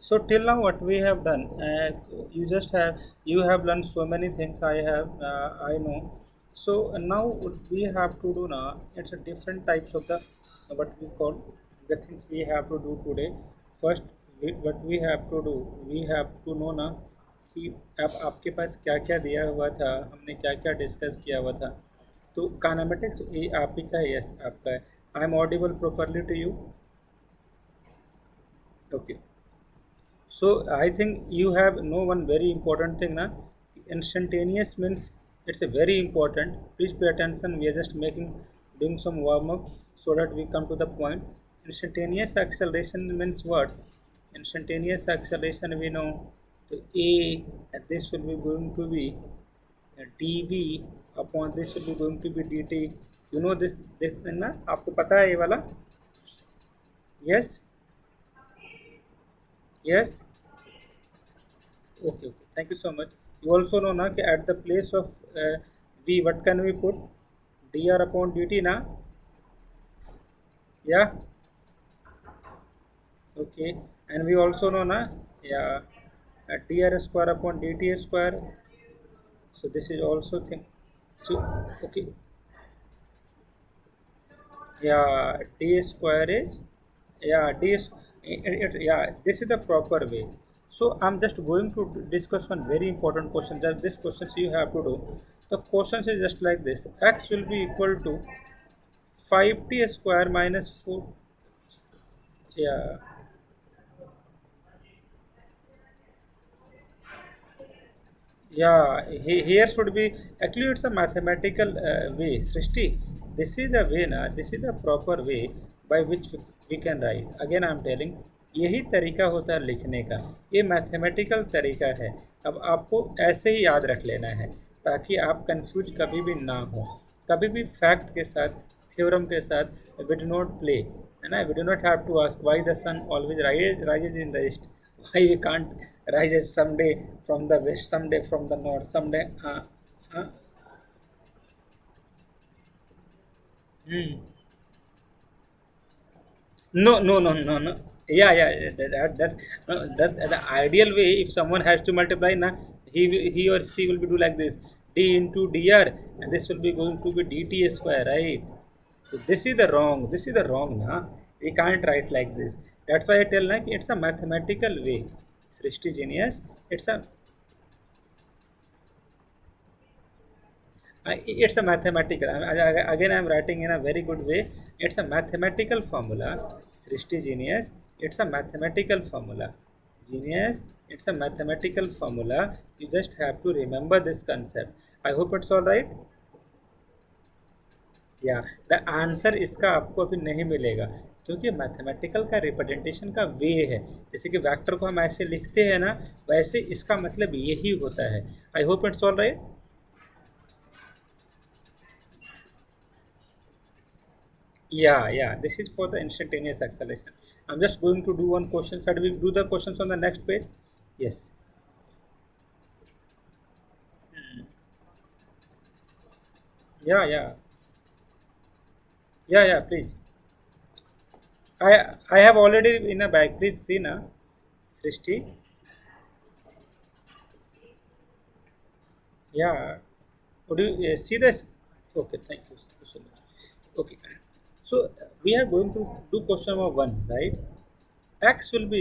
So till now, what we have done, you have learned so many things. I know. So now what we have to do now, it's a different types of the what we call the things we have to do today. First, what we have to do, we have to know ना कि अब आपके पास क्या क्या दिया हुआ था, हमने क्या क्या डिस्कस किया हुआ था. तो कानामेटिक्स ये आप ही का है, यस आपका है. I am audible properly to you. Okay. So I think you have know one very important thing na. Instantaneous means it's a very important. Please pay attention. We are just doing some warm up so that we come to the point. Instantaneous acceleration means what? Instantaneous acceleration we know. So a this will be going to be dv upon this will be going to be dt. You know this ना आपको पता है ये वाला? Yes, yes. Okay, okay. Thank you so much. You also know na कि at the place of v, what can we put? dr upon dt na? Yeah. Okay. And we also know na, yeah, dr square upon dt square. So this is also thing. So okay. Yeah, d square is, yeah, yeah, this is the proper way. So I'm just going to discuss one very important question. That this questions you have to do. The questions is just like this: x will be equal to 5t square minus 4. Yeah, yeah. Here should be, actually it's a mathematical way. Srishti, this is the way na. This is the proper way by which we can write. Again, I'm telling. यही तरीका होता है लिखने का. ये mathematical तरीका है. अब आपको ऐसे ही याद रख लेना है ताकि आप कंफ्यूज कभी भी ना हो. कभी भी फैक्ट के साथ, थ्योरम के साथ वी डू नॉट प्ले, है ना. We do not have to ask why the sun always rises in the east, why we can't rises someday from the west, someday from the north, someday. Uh, hmm. No, no, no, no, no. Yeah, yeah. That the ideal way. If someone has to multiply, na, he or she will be do like this: d into dr, and this will be going to be dt square, right? So this is the wrong. This is the wrong, na. We can't write like this. That's why I tell like it's a mathematical way. Srishti genius. It's a it's a mathematical. Again, I am writing in a very good way. It's a mathematical formula. Srishti genius. It's a mathematical formula. Genius. It's a mathematical formula. You just have to remember this concept. I hope it's all right. या the answer इसका आपको अभी नहीं मिलेगा क्योंकि mathematical का representation का वे है. जैसे कि वेक्टर को हम ऐसे लिखते हैं ना, वैसे इसका मतलब यही होता है. आई hope it's all right. Yeah, yeah. This is for the instantaneous acceleration. I'm just going to do one question. Shall we do the questions on the next page? Yes. Yeah, yeah. Yeah, yeah, please. I have already in a bag. Please see na, Srishti. Yeah. Would you see this? Okay, thank you so much. Okay. So we are going to do question number one, right? X will be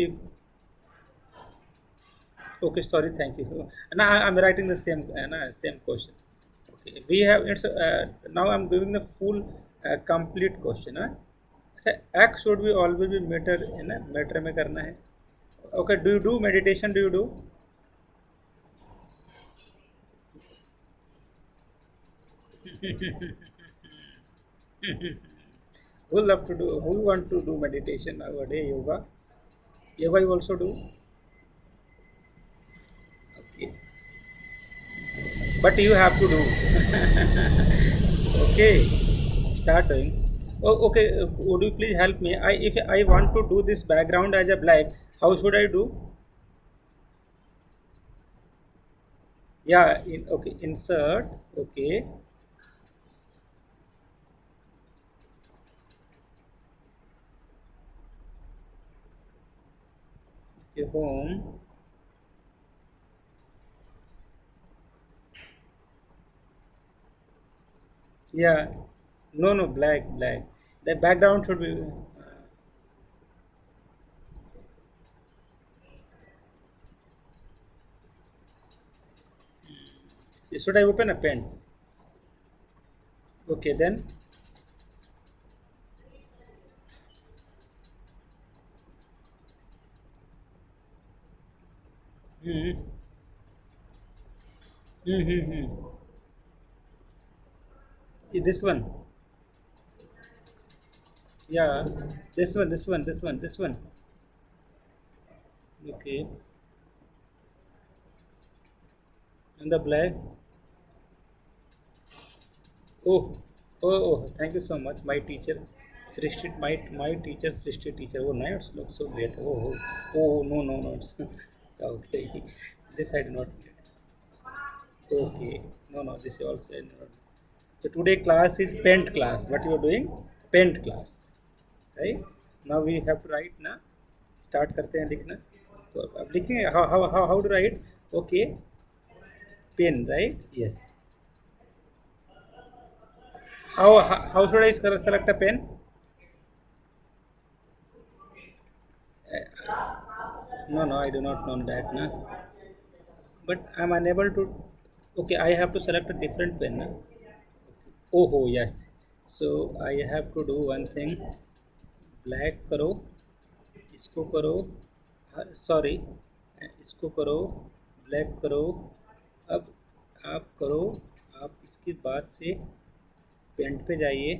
okay. Sorry, thank you. Now I'm writing the same same question. Okay, we have it's now I'm giving the full complete question. अच्छा, x should be always be meter है ना, meter में करना है. Okay, do you do meditation? Do you do? Who love to do? Who want to do meditation nowadays? Yoga. Yoga you also do? Okay, but you have to do. Okay, start doing. Oh, okay. Would you please help me? If I want to do this background as a black, how should I do? Yeah. Okay. Insert. Okay. Okay, home. Yeah. No, no, black, black. The background should be. Should I open a pen? Okay, then. Mm-hmm. Mm-hmm. This one. Yeah. This one, this one, this one, this one. Okay. And the black. Oh, oh, thank you so much. My teacher, Srishti, my teacher, Srishti teacher. Oh, nice. Looks so great. No, no, no. Okay. This I do not. Okay. No, no. This also I do not. So today class is pent class. What you are doing? Pent class. Right? Now we have to write ना. Start करते हैं लिखना. तो अब लिखेंगे how to write? Okay. Pen, right? Yes. How should I select a pen? No, no, I do not know that. Na. But I'm unable to. Okay, I have to select a different pen. Na. Oh, yes. So I have to do one thing. Black करो, इसको करो, sorry, इसको करो, black करो. अब आप करो, आप इसके बाद से पेंट पे जाइए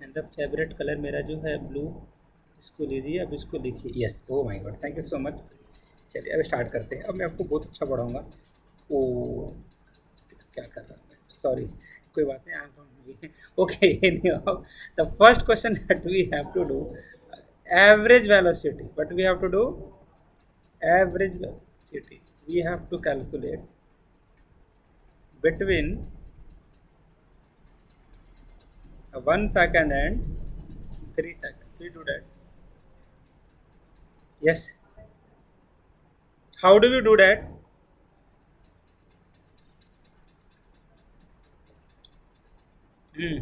एंड द फेवरेट कलर मेरा जो है ब्लू, इसको लीजिए. अब इसको लिखिए. Yes. Oh my God, thank you so much. चलिए अब स्टार्ट करते हैं. अब मैं आपको बहुत अच्छा पढ़ाऊँगा. ओ, क्या कर रहा हूँ, सॉरी. कोई बात नहीं. I am from. Okay. The first question that we have to do, average velocity. What we have to do? Average velocity. We have to calculate between 1 second and 3 seconds. We do that. Yes. How do we do that? Hmm.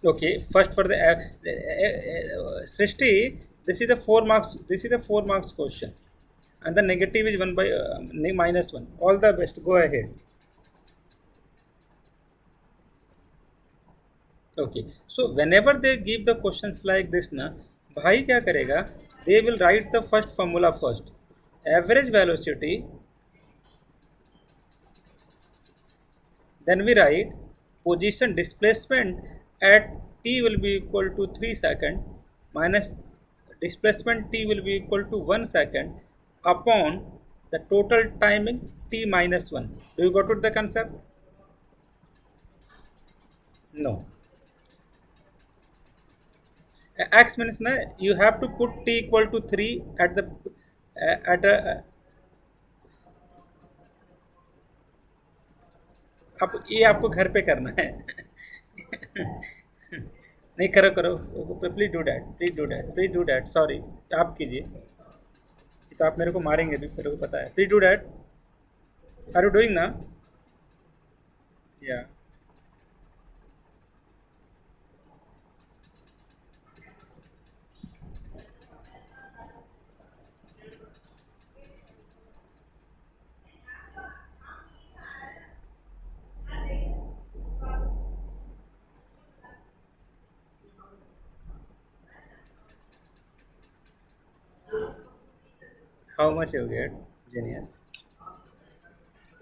Okay. First for the Srishti, this is the 4 marks. This is the 4 marks question, and the negative is one by minus one. All the best. Go ahead. Okay. So whenever they give the questions like this, na, भाई क्या करेगा? They will write the first formula first. Average velocity. Then we write position displacement at t will be equal to 3 second minus displacement t will be equal to 1 second upon the total timing t minus 1. Do you got to the concept? No. X means na, you have to put t equal to 3 at the at a. अब ये आपको घर पे करना है. नहीं, करो करो. Please do that, please do that, please do that. Sorry, आप कीजिए. ये तो आप मेरे को मारेंगे भी, मेरे को पता है. Please do that. Are you doing ना? Yeah. How much you get, genius?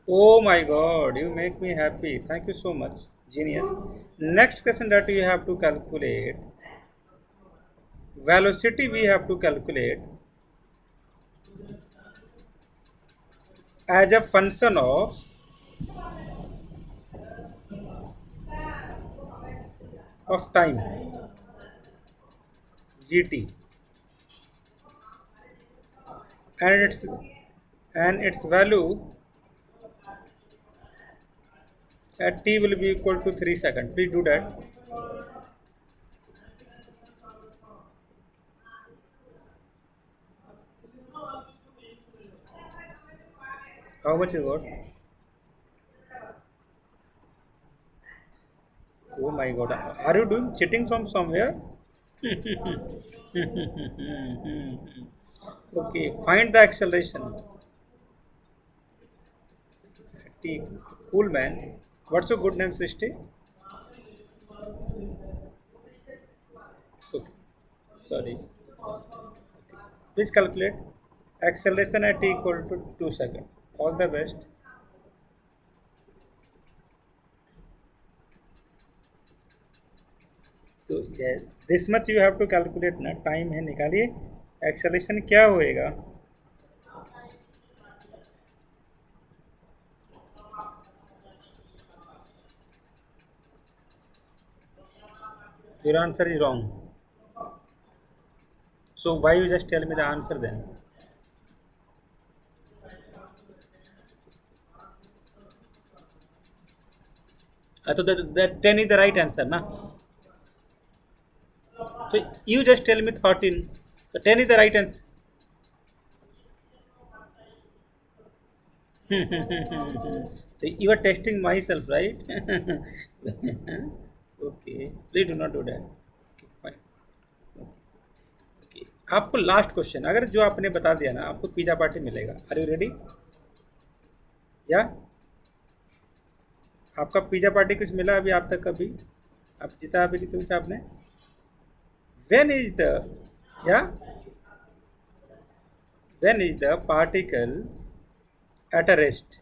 Oh my god, you make me happy. Thank you so much. Genius. Next question that you have to calculate. Velocity we have to calculate as a function of time, gt, and its value at t will be equal to 3 seconds. Please do that. How much you got? Oh my god. Are you doing cheating from somewhere? Okay, find the acceleration. T. Cool man. What's your good name, Srishti? Okay. Sorry. Please calculate. Acceleration at t equal to 2 seconds. All the best. तो this much you have to calculate ना, time है, निकालिए acceleration क्या होएगा. Your answer is wrong. So why you just tell me the answer then? So that 10 is the right answer, na? So you just tell me 13. So 10 is the right answer. So you are testing myself, right? Okay. Please do not do that. Okay, fine. Okay. आपको last question, अगर जो आपने बता दिया ना, आपको pizza party मिलेगा. Are you ready? या आपका पिज्जा पार्टी कुछ मिला अभी आप तक? कभी आप जीता अभी कुछ आपने? When is the, yeah, when is the particle at a rest?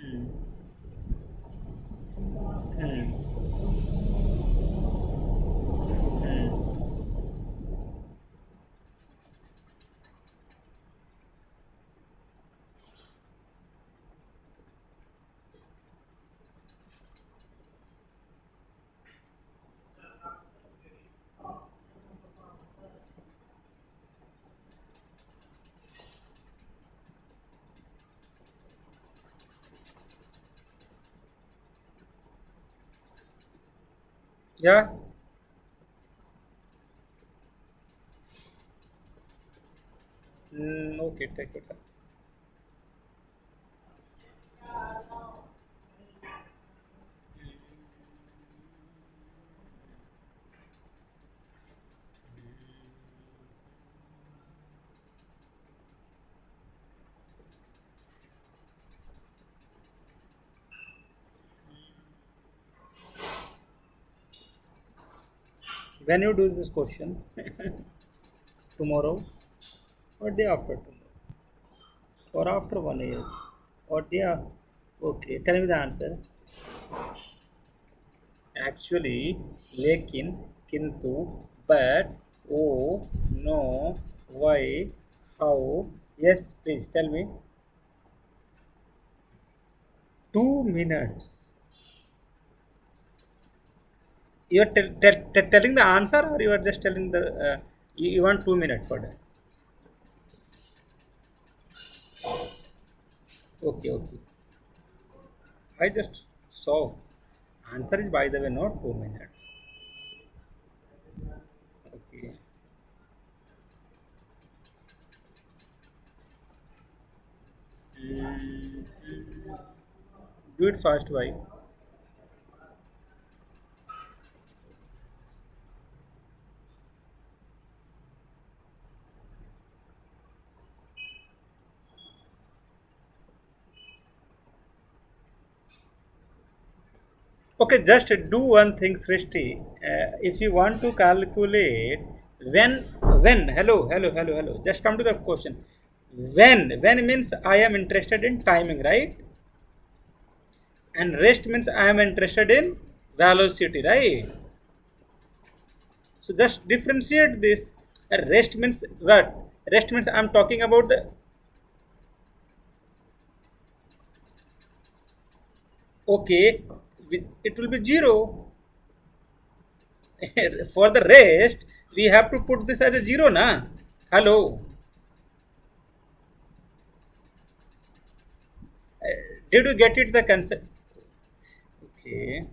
Hmm. Hmm. Hmm. Yeah. Okay, take your time. When you do this question, tomorrow or day after tomorrow or after 1 year or day okay, tell me the answer. Actually, लेकिन, किंतु, but, oh, no, why, how, yes, please tell me. 2 minutes. You are telling the answer, or you are just telling the you want 2 minutes for that? Okay, okay. I just saw. Answer is, by the way, not 2 minutes. Okay. Mm, do it fast, why? Okay, just do one thing, Srishti. If you want to calculate hello. Just come to the question. When means I am interested in timing, right? And rest means I am interested in velocity, right? So just differentiate this. Rest means what? Rest means I am talking about the, okay, it will be zero. For the rest, we have to put this as a zero, na? Hello. Did you get it the concept? Okay.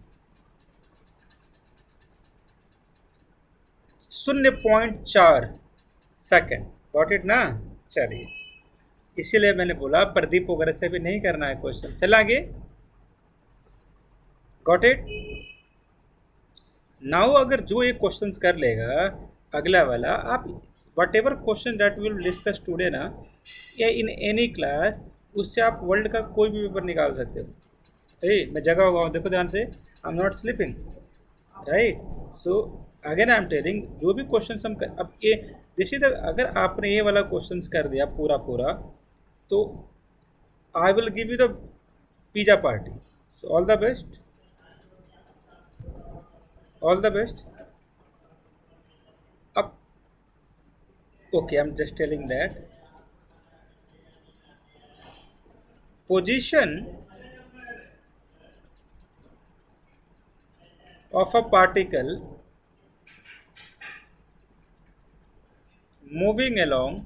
0.4 second, got it ना? चलिए, इसीलिए मैंने बोला प्रदीप वगैरह से भी नहीं करना है क्वेश्चन। चल आगे, गॉट इट। नाउ अगर जो ये क्वेश्चंस कर लेगा अगला वाला, आप what ever question that will discuss today ना, या इन एनी क्लास, उससे आप वर्ल्ड का कोई भी पेपर निकाल सकते हो। मैं जगह हुआ हूँ, देखो ध्यान से, I am not sleeping, right? So again I am telling, जो भी क्वेश्चन हम कर, अब ये जैसे अगर आपने ये वाला क्वेश्चन कर दिया पूरा पूरा, तो I will give you the pizza party. So all the best, all the best. अब okay, I am just telling that position of a particle moving along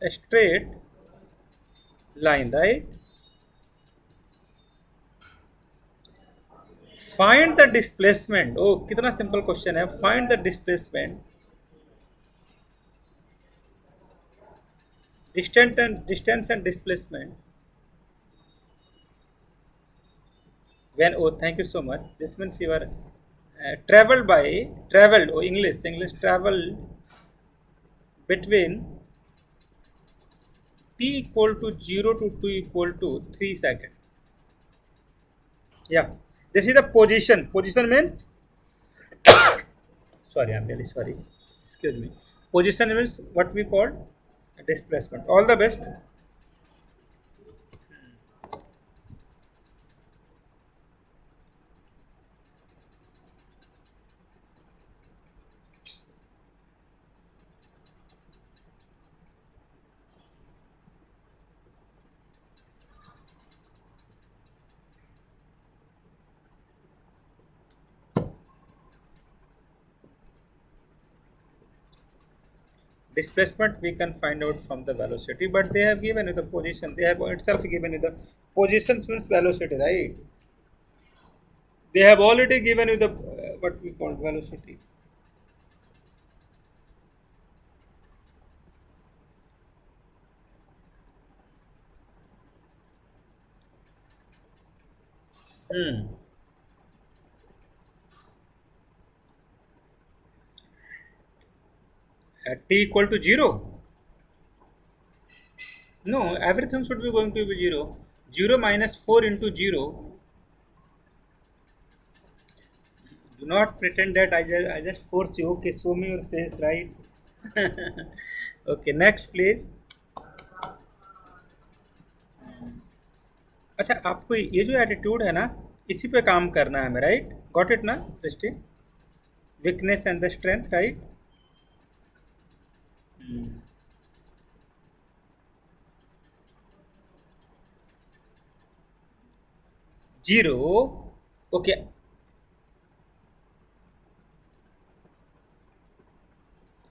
a straight line, right? Find the displacement. Oh, कितना simple question है। Find the displacement, distance and displacement when, oh thank you so much, this means you are traveled, oh English traveled between t equal to 0 to 2 equal to 3 seconds. Yeah, this is the position means sorry, I'm really sorry, excuse me. Position means what we call displacement. All the best. Displacement we can find out from the velocity, but they have given you the position, they have itself given you the position means velocity, right? They have already given you the what we call velocity. At t equal to 0, no, everything should be going to be 0. 0 minus 4 into 0. Do not pretend that I just force you. Okay, show me your face, right? Okay, next please. अच्छा, आपको ये जो attitude है ना, इसी पे काम करना है हमें, राइट? गॉट इट ना Srishti? Weakness and the strength, right? Zero, okay,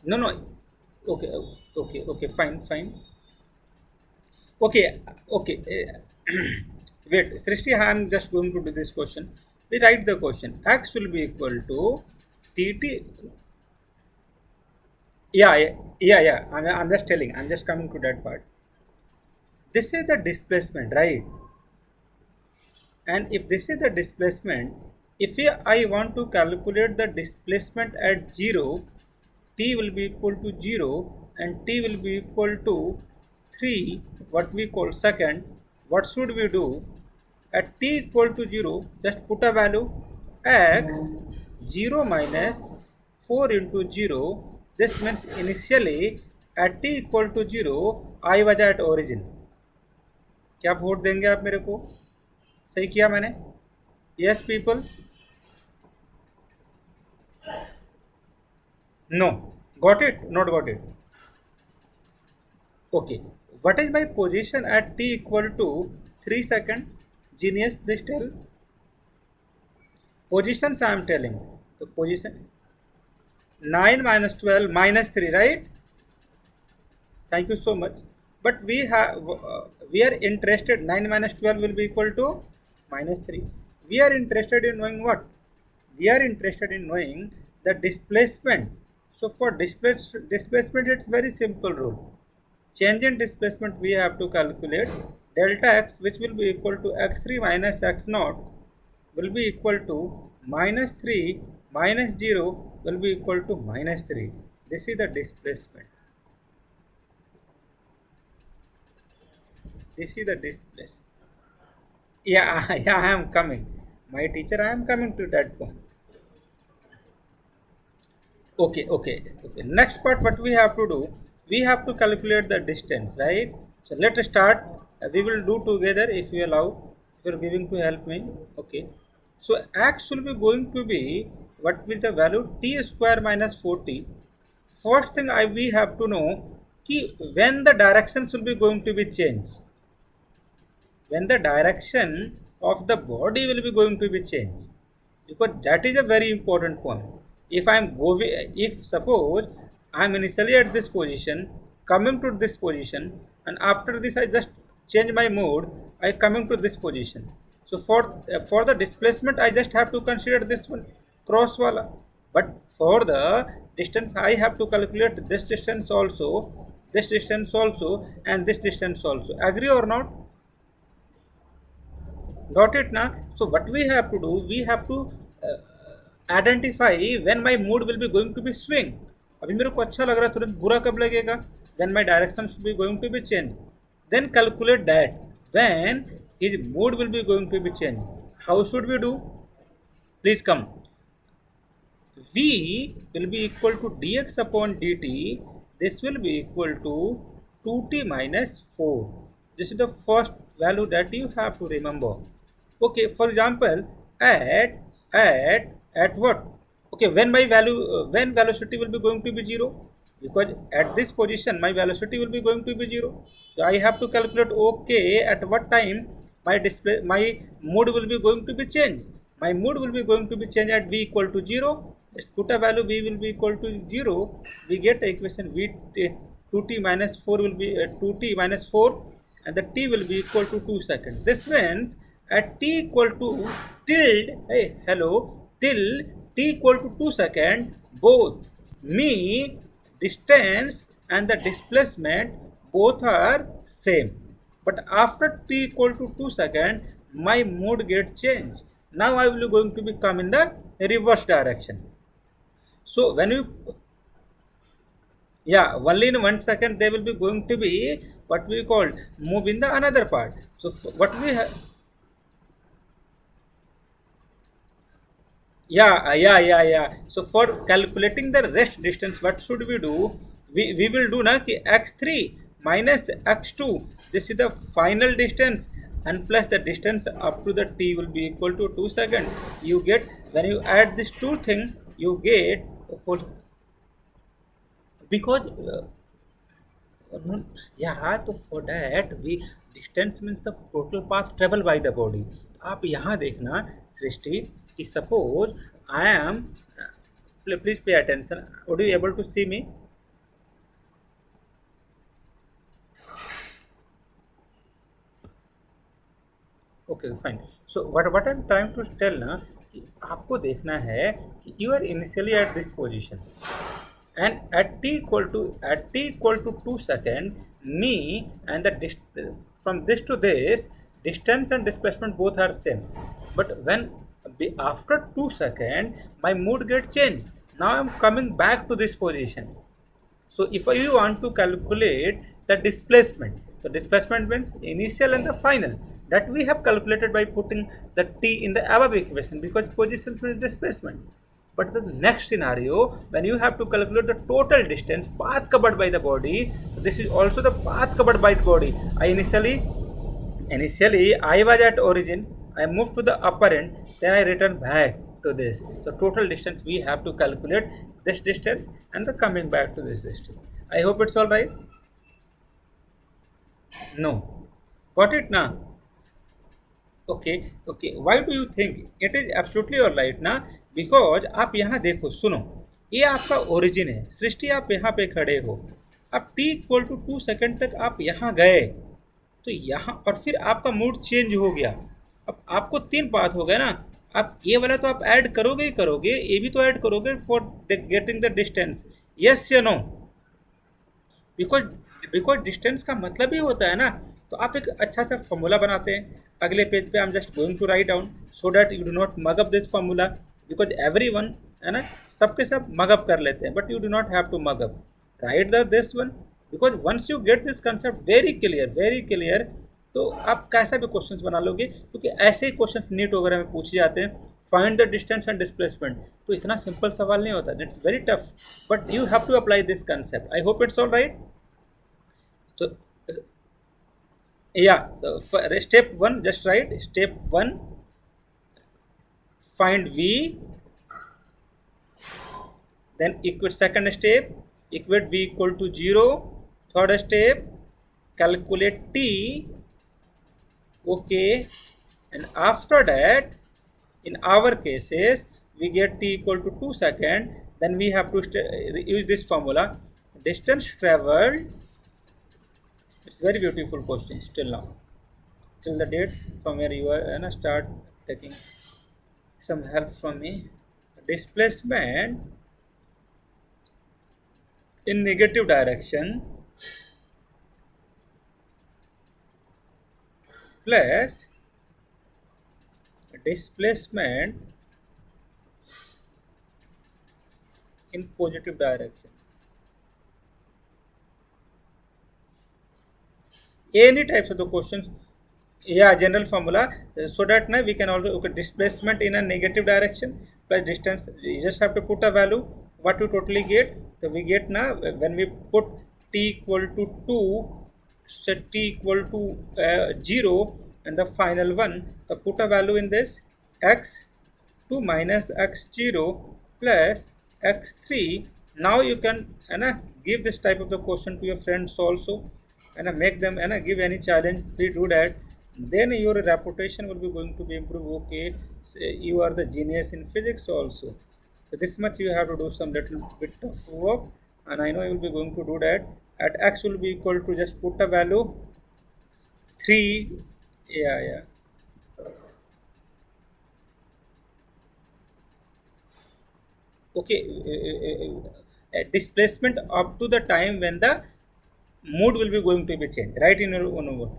no, okay, fine, okay, wait Srishti, I am just going to do this question. We write the question, x will be equal to tt. Yeah, I'm just telling, I'm just coming to that part. This is the displacement, right? And if this is the displacement, if I want to calculate the displacement at 0, t will be equal to 0 and t will be equal to 3, what we call second. What should we do? At t equal to 0, just put a value x, 0 minus 4 into 0. This means initially at t equal to 0, I was at origin. क्या vote देंगे आप मेरे को? सही किया मैंने? Yes people? No. Got it? Not got it? Okay. What is my position at t equal to 3 seconds? Genius, please tell. Positions I am telling. So position 9 minus 12 minus 3, right? Thank you so much. But we are interested 9 minus 12 will be equal to minus 3. We are interested in knowing what? We are interested in knowing the displacement. So for displacement, it's very simple rule. Change in displacement we have to calculate delta x, which will be equal to x3 minus x naught, will be equal to minus 3 minus 0 will be equal to minus 3. This is the displacement. This is the displacement. Yeah, yeah, I am coming. My teacher, I am coming to that point. Okay. Next part, what we have to do, we have to calculate the distance, right? So let us start. We will do together if you allow. If you are giving to help me. Okay. So x will be going to be what with the value t square minus 40. First thing we have to know ki when the directions will be going to be changed. When the direction of the body will be going to be changed, because that is a very important point. If suppose I am initially at this position, coming to this position, and after this I just change my mode, I coming to this position. So for the displacement I just have to consider this one cross wala, but for the distance I have to calculate this distance also, this distance also, and this distance also. Agree or not? Got it now? So what we have to do, we have to identify when my mood will be going to be swing. अभी मेरे को अच्छा लग रहा है, तुरंत बुरा कब लगेगा? When my direction should be going to be changed. Then calculate that when his mood will be going to be changed. How should we do? Please come. V will be equal to dx upon dt. This will be equal to 2t minus 4. This is the first value that you have to remember. Okay, for example, at what? Okay, when my value when velocity will be going to be 0, because at this position my velocity will be going to be 0. So I have to calculate, okay, at what time my mood will be going to be changed. My mood will be going to be changed at v equal to 0. Just put a value v will be equal to 0. We get the equation v 2t minus 4 will be 2t minus 4, and the t will be equal to 2 seconds. This means at t equal to till t equal to 2 seconds, both me, distance, and the displacement both are same. But after t equal to 2 seconds, my mood gets changed. Now I will be going to become in the reverse direction. So when you only in 1 second they will be going to be what we call move in the another part. So what we have, so for calculating the rest distance, what should we do? We will do na ki x3 minus x2, this is the final distance, and plus the distance up to the t will be equal to 2 seconds. You get, when you add these two things, you get because तो for that we distance means the total path travel by the body. आप यहाँ देखना सृष्टि कि suppose I am, please pay attention, would you able to see me? Okay, fine. So what I'm trying to tell ना कि आपको देखना है कि you are initially at this position, and at t equal to 2 seconds, me and the from this to this distance and displacement both are same. But when after 2 seconds my mood gets changed. Now I'm coming back to this position. So if you want to calculate the displacement, so displacement means initial and the final, that we have calculated by putting the t in the above equation, because position means displacement. But the next scenario, when you have to calculate the total distance, path covered by the body, so this is also the path covered by the body. Initially I was at origin, I moved to the upper end, then I return back to this. So total distance we have to calculate this distance and the coming back to this distance. I hope it's all right. No, got it now? Okay. Why do you think it is absolutely all right ना? Because आप यहाँ देखो, सुनो, ये आपका origin है, सृष्टि आप यहाँ पे खड़े हो, अब t=2 सेकेंड तक आप यहाँ गए, तो यहाँ और फिर आपका मूड चेंज हो गया। अब आपको तीन पाथ हो गया ना, आप ये वाला तो आप ऐड करोगे ही करोगे, ये भी तो ऐड करोगे for getting the distance. Yes या नो? बिकॉज बिकॉज डिस्टेंस का मतलब ही होता है ना। तो आप एक अच्छा सा फॉर्मूला बनाते हैं, अगले पेज पे I am just going to write down so that you do not mug up this formula, because everyone है ना, सबके सब मग अप कर लेते हैं, but you do not have to mug up. Write the this one, because once you get this concept very clear, तो आप कैसा भी क्वेश्चंस बना लोगे, क्योंकि ऐसे ही क्वेश्चंस नीट वगैरह में पूछे जाते हैं। Find the distance and displacement, तो इतना सिंपल सवाल नहीं होता, it's very tough, but you have to apply this concept. I hope it's all right. तो yeah, step 1 just write step 1, find v, then equate second step, equate v equal to 0, third step, calculate t, okay, and after that in our cases we get t equal to 2 second, then we have to use this formula, distance traveled. It's very beautiful question still now, till the date from where you are start taking some help from me. Displacement in negative direction plus displacement in positive direction. Any types of the questions, yeah, general formula, so that now we can also, okay, displacement in a negative direction plus distance, you just have to put a value what you totally get. So we get now when we put t equal to 2, set t equal to 0, and the final one, so put a value in this x2 minus x0 plus x3. Now you can give this type of the question to your friends also, and make them and give any challenge, please do that. Then your reputation will be going to be improved. Okay, so you are the genius in physics also. So this much you have to do some little bit of work, and I know you will be going to do that. At x will be equal to, just put a value 3. Yeah. Okay, displacement up to the time when the mood will be going to be changed, right? In your own word.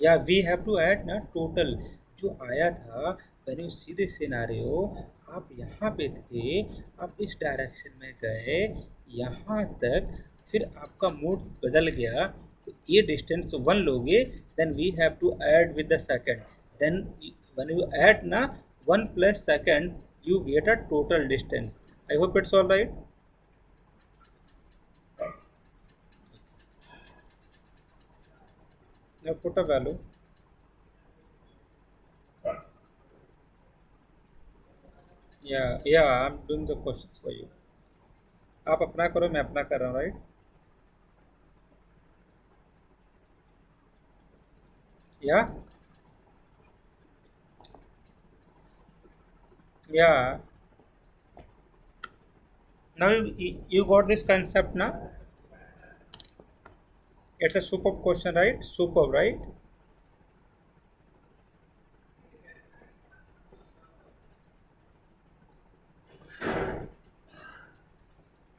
या we have to add ना total जो आया था। When you see this scenario, आप यहाँ पे थे, आप इस डायरेक्शन में गए यहाँ तक, फिर आपका मूड बदल गया, तो ये डिस्टेंस 1 लोगे, then we have to add with the second, then when you add ना 1 plus second, you get a total distance. I hope it's all right. Now put a value. Yeah, I'm doing the questions for you. आप अपना करो, मैं अपना कर रहा हूँ, right? Yeah. Now you got this concept now. It's a superb question, right? Superb, right?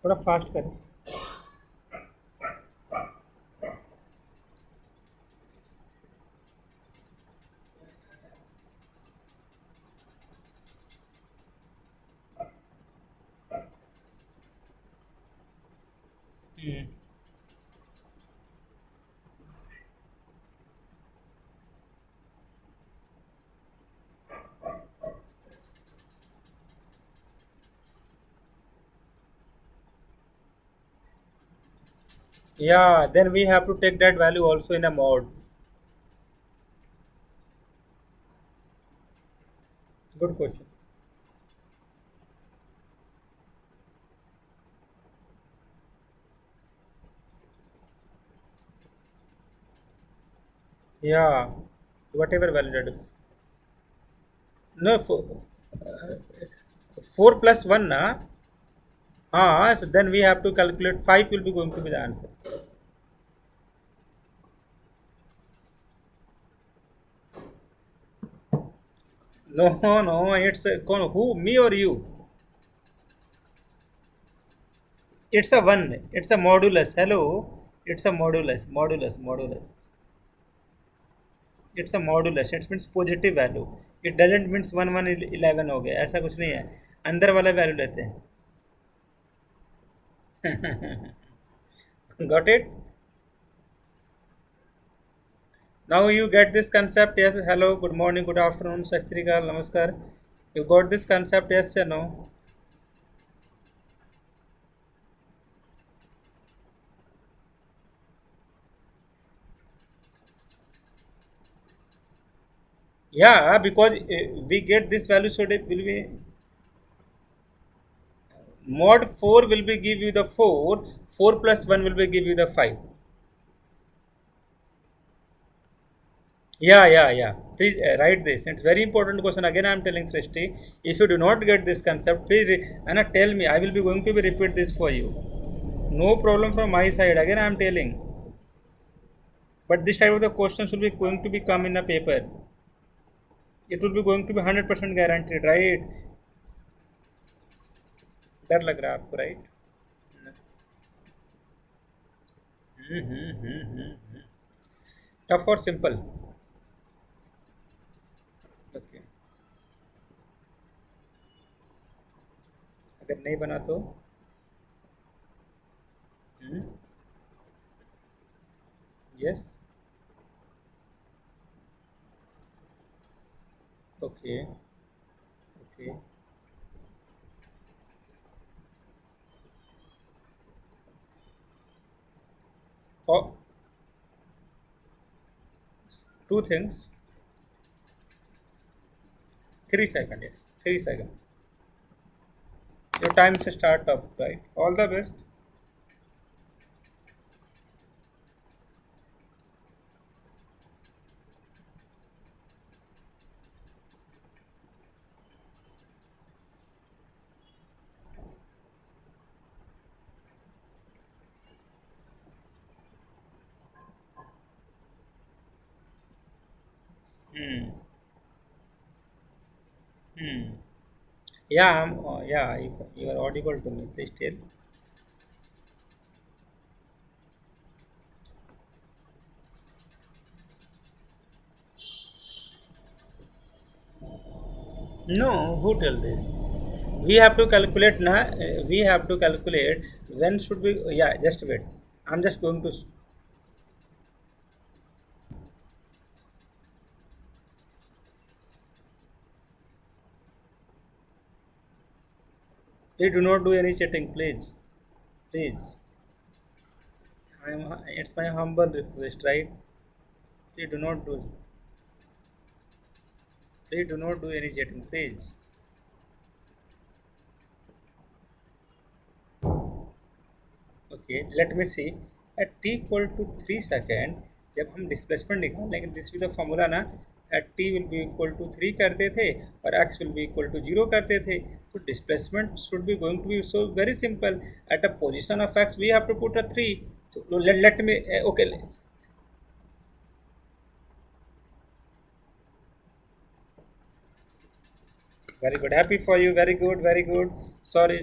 थोड़ा fast करें। Yeah, then we have to take that value also in a mod. Good question. Yeah, whatever value. No, 4 plus 1 na. So then we have to calculate 5 will be going to be the answer. No, no, it's who, me or you? It's a 1. It's a modulus. Hello. It's a modulus. It's a modulus. It means positive value. It doesn't means 11 हो गया, ऐसा कुछ नहीं है. अंदर वाला value लेते हैं. Got it? Now you get this concept. Yes. Hello. Good morning. Good afternoon. Sat Sri Akal, Namaskar. You got this concept? Yes or no? Yeah, because we get this value, so it will be mod 4 will be give you the 4. 4 plus 1 will be give you the 5. Yeah. Please write this. It's very important question. Again, I am telling Srishti. If you do not get this concept, please Anna tell me. I will be going to be repeat this for you. No problem from my side. Again, I am telling. But this type of the questions will be going to be come in a paper. It will be going to be 100% guaranteed, right? डर लग रहा है आपको, right? Tough और simple. Okay. अगर नहीं बना तो यस. ओके. ओके. और two things. 3 seconds. Yes, 3 seconds. Your time to start up, right? All the best. Hmm. Hmm. Yeah, yeah, you are audible to me. Please tell. No, who tell this? We have to calculate na. We have to calculate when should we. Yeah, just wait. I'm just going to. Please do not do any chatting, please. Please. It's my humble request, right? Please do not do. Please do not do any chatting, please. Okay, let me see. At T equal to 3 second जब हम displacement निकालेंगे, this with the formula ना. At T will be equal to 3 करते थे और X will be equal to 0 करते थे. तो displacement should be going to be so very simple. At a position of X we have to put a 3. तो let me. Okay. Very good. Happy for you. Very good. Very good. Sorry.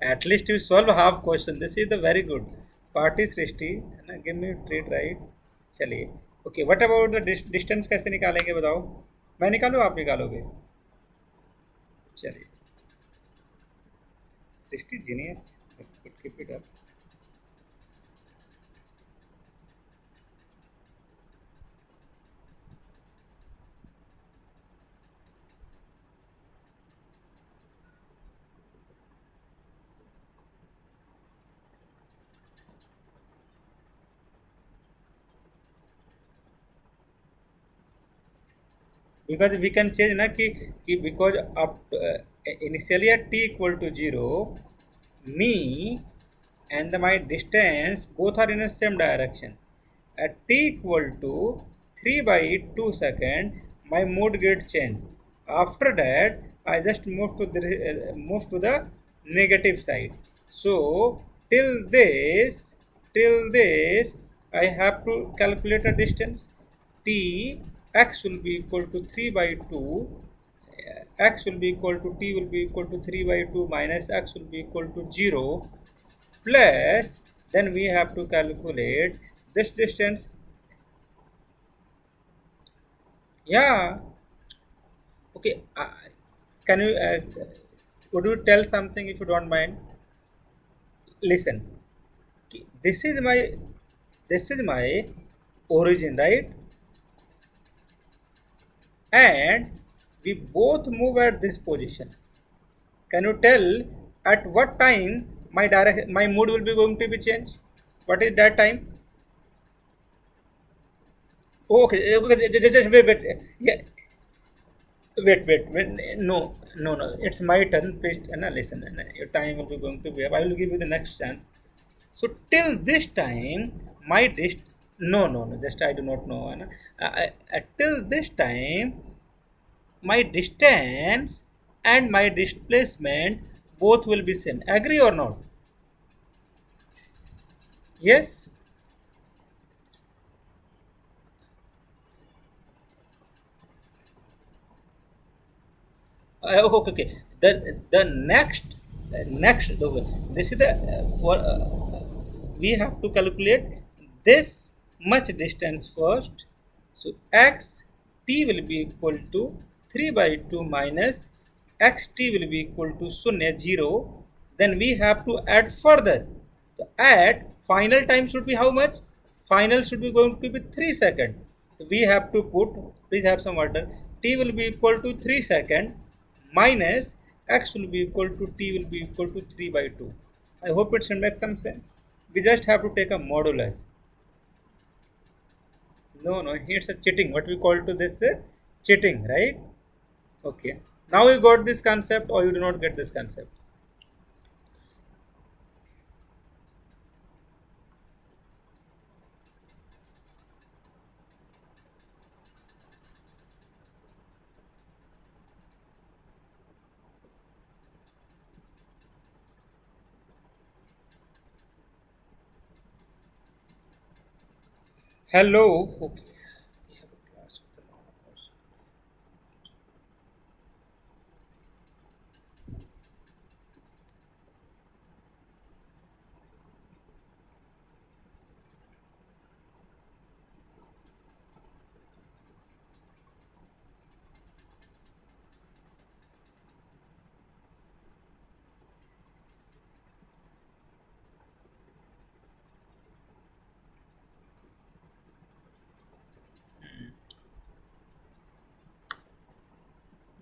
At least you solve half question. This is the very good. Party सृष्टि है ना. Give me treat, right? चलिए. Okay. What about the distance कैसे निकालेंगे बताओ? मैं निकालूँ आप निकालोगे? चलिए. सृष्टि genius. Keep it up. Because we can change ना कि because up initially at t equal to 0, me and my distance both are in the same direction. At t equal to 3 by 2 second, my mood gets changed. After that, I just move to the negative side. So till this, I have to calculate a distance. T x will be equal to 3 by 2. X will be equal to t will be equal to 3 by 2 minus x will be equal to 0, plus then we have to calculate this distance. Yeah, okay. Can you would you tell something if you don't mind? Listen, this is my origin, right? And we both move at this position. Can you tell at what time my mood will be going to be changed? What is that time? Okay, okay, just wait. Yeah, wait. No. It's my turn. Please, listen. Your time will be going to be up. I will give you the next chance. So till this time, my dist. No. Just I do not know. Till this time, my distance and my displacement both will be same. Agree or not? Yes. Okay. The next this is the for we have to calculate this much distance first. So x t will be equal to 3 by 2 minus x t will be equal to 0. Then we have to add further. So add final time should be how much? Final should be going to be 3 seconds. We have to put, please have some water, t will be equal to 3 seconds minus x will be equal to t will be equal to 3 by 2. I hope it should make some sense. We just have to take a modulus. No, here's a cheating. What we call to this cheating, right? Okay. Now you got this concept or you do not get this concept? Hello. Okay. We have a class with a lot of course.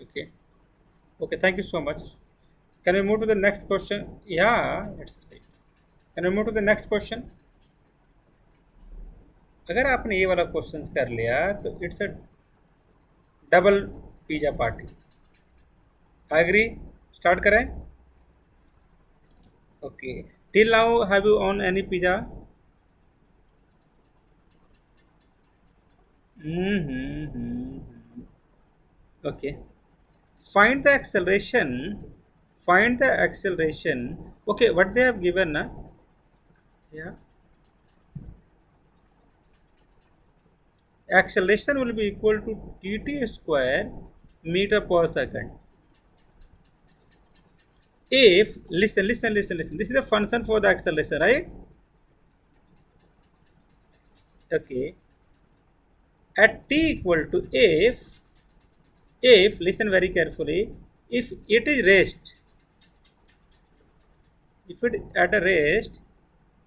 Okay. Okay. Thank you so much. Can we move to the next question? Yeah, it's right. Can we move to the next question? अगर आपने ये वाला question कर लिया तो it's a double pizza party. Agree? Start करें? Okay. Till now have you on any pizza? Okay. Find the acceleration. Find the acceleration. Okay, what they have given? Yeah. Acceleration will be equal to tt square meter per second. If, listen. This is the function for the acceleration, right? Okay. At t equal to if listen very carefully, if it is rest, if it at a rest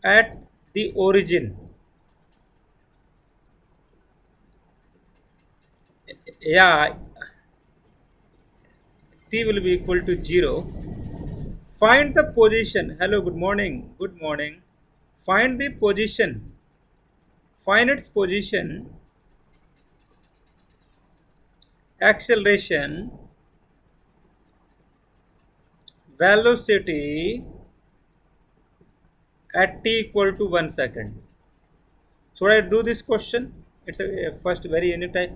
at the origin, yeah, t will be equal to 0. Find the position. Hello, good morning. Find the position. Find its position, acceleration, velocity at t equal to 1 second. Should I do this question? It's a first very unique type.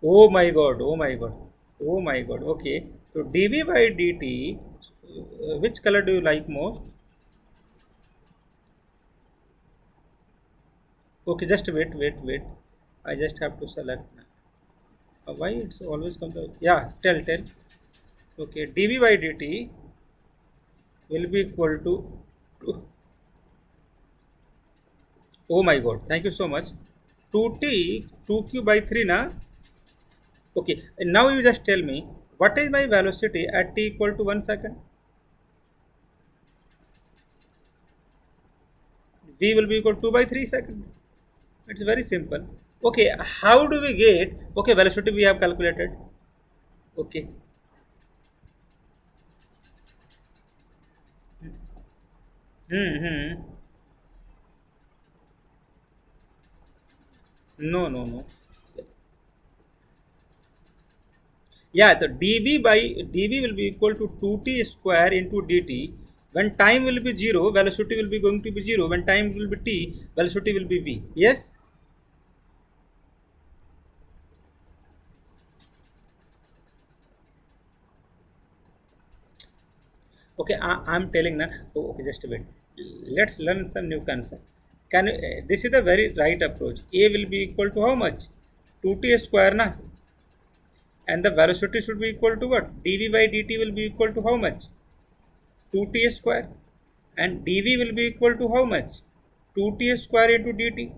Oh my god, oh my god, oh my god. Okay, so dv by dt, which color do you like most? Okay, just wait. I just have to select. Why it's always comes out? Yeah, tell. Okay, dv by dt will be equal to oh my god, thank you so much. 2t 2q by 3 na. Okay, and now you just tell me what is my velocity at t equal to 1 second. V will be equal to 2 by 3 second. It's very simple. Okay, how do we get? Okay, velocity we have calculated. Okay. Hmm. No. Yeah, the dv will be equal to 2t square into dt. When time will be 0, velocity will be going to be 0. When time will be t, velocity will be v. Yes? Okay, I'm telling now. Oh, okay, just a bit. Let's learn some new concept. Can you, this is the very right approach. A will be equal to how much? 2t square na, and the velocity should be equal to what? dv by dt will be equal to how much? 2t square, and dv will be equal to how much? 2t square into dt.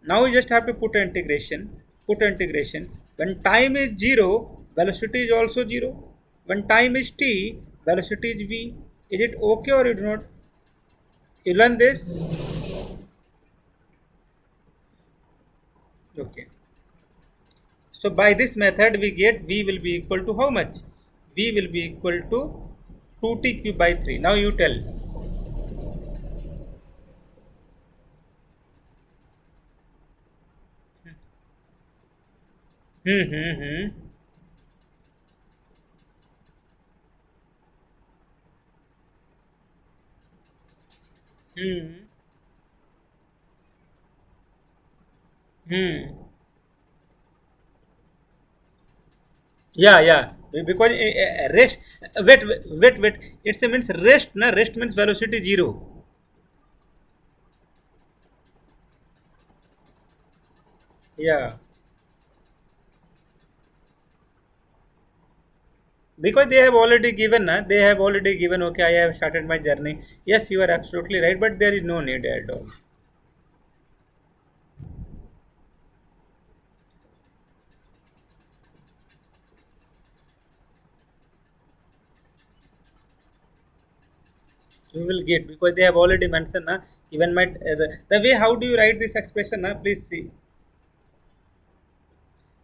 Now you just have to put integration. Put integration. When time is 0, velocity is also 0. When time is t, velocity is v. Is it okay or you do not? You learn this? Okay. So by this method we get v will be equal to how much? V will be equal to 2t cube by 3. Now you tell. Hmm. Hmm. Hmm. Yeah. Because rest. Wait. It means rest. Na rest means velocity 0. Yeah. Because they have already given, na, they have already given. Okay, I have started my journey. Yes, you are absolutely right. But there is no need at all. You will get because they have already mentioned. Na, even my the way how do you write this expression? Na, please see.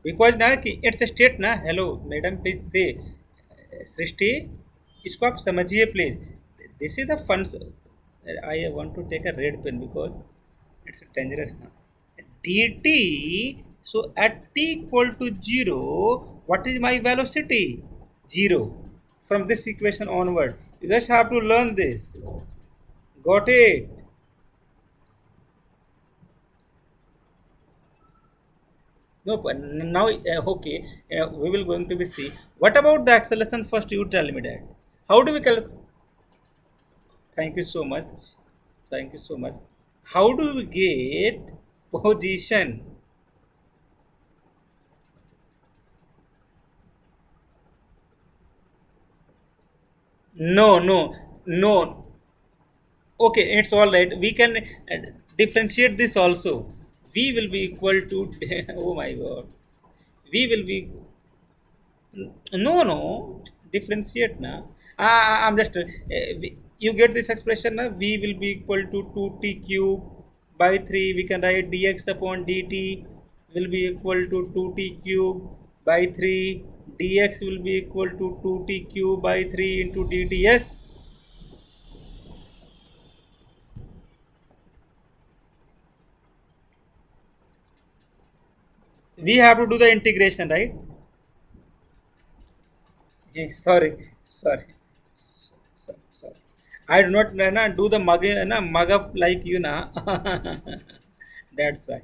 Because ना कि it's state ना hello madam please से सृष्टि इसको आप समझिए please this is the funs I want to take a red pen because it's dangerous ना d t so at T equal to zero what is my velocity zero from this equation onward you just have to learn this got it No, but now okay, we will going to be see. What about the acceleration first? You tell me that. How do we calculate? Thank you so much. Thank you so much. How do we get position? No. Okay, it's all right. We can differentiate this also. V will be equal to. Oh my God. V will be no, differentiate na. I'm just you get this expression na. V will be equal to 2t cube by 3. We can write dx upon dt will be equal to 2t cube by 3. Dx will be equal to 2t cube by 3 into dt. Yes, we have to do the integration, right? sorry, sorry. I do not do the mug up like you na. That's why.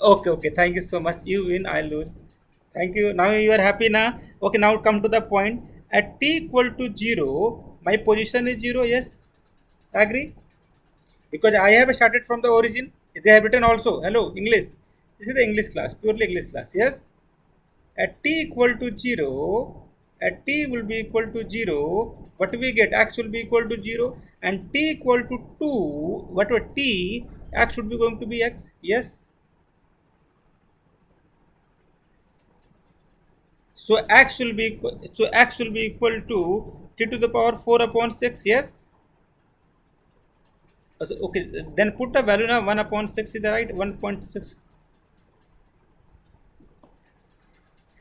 Okay, okay. Thank you so much. You win, I lose. Thank you. Now you are happy now. Okay, now come to the point. At t equal to 0, my position is 0. Yes, agree? Because I have started from the origin. They have written also. Hello, English. This is the English class, purely English class. Yes. At t equal to 0, at t will be equal to 0. What we get? X will be equal to 0. And t equal to 2. Whatever t, x should be going to be x. Yes. So x will be equal to t to the power 4 upon 6. Yes. Okay, then put the value now. 1 upon 6 is the right. 1.6.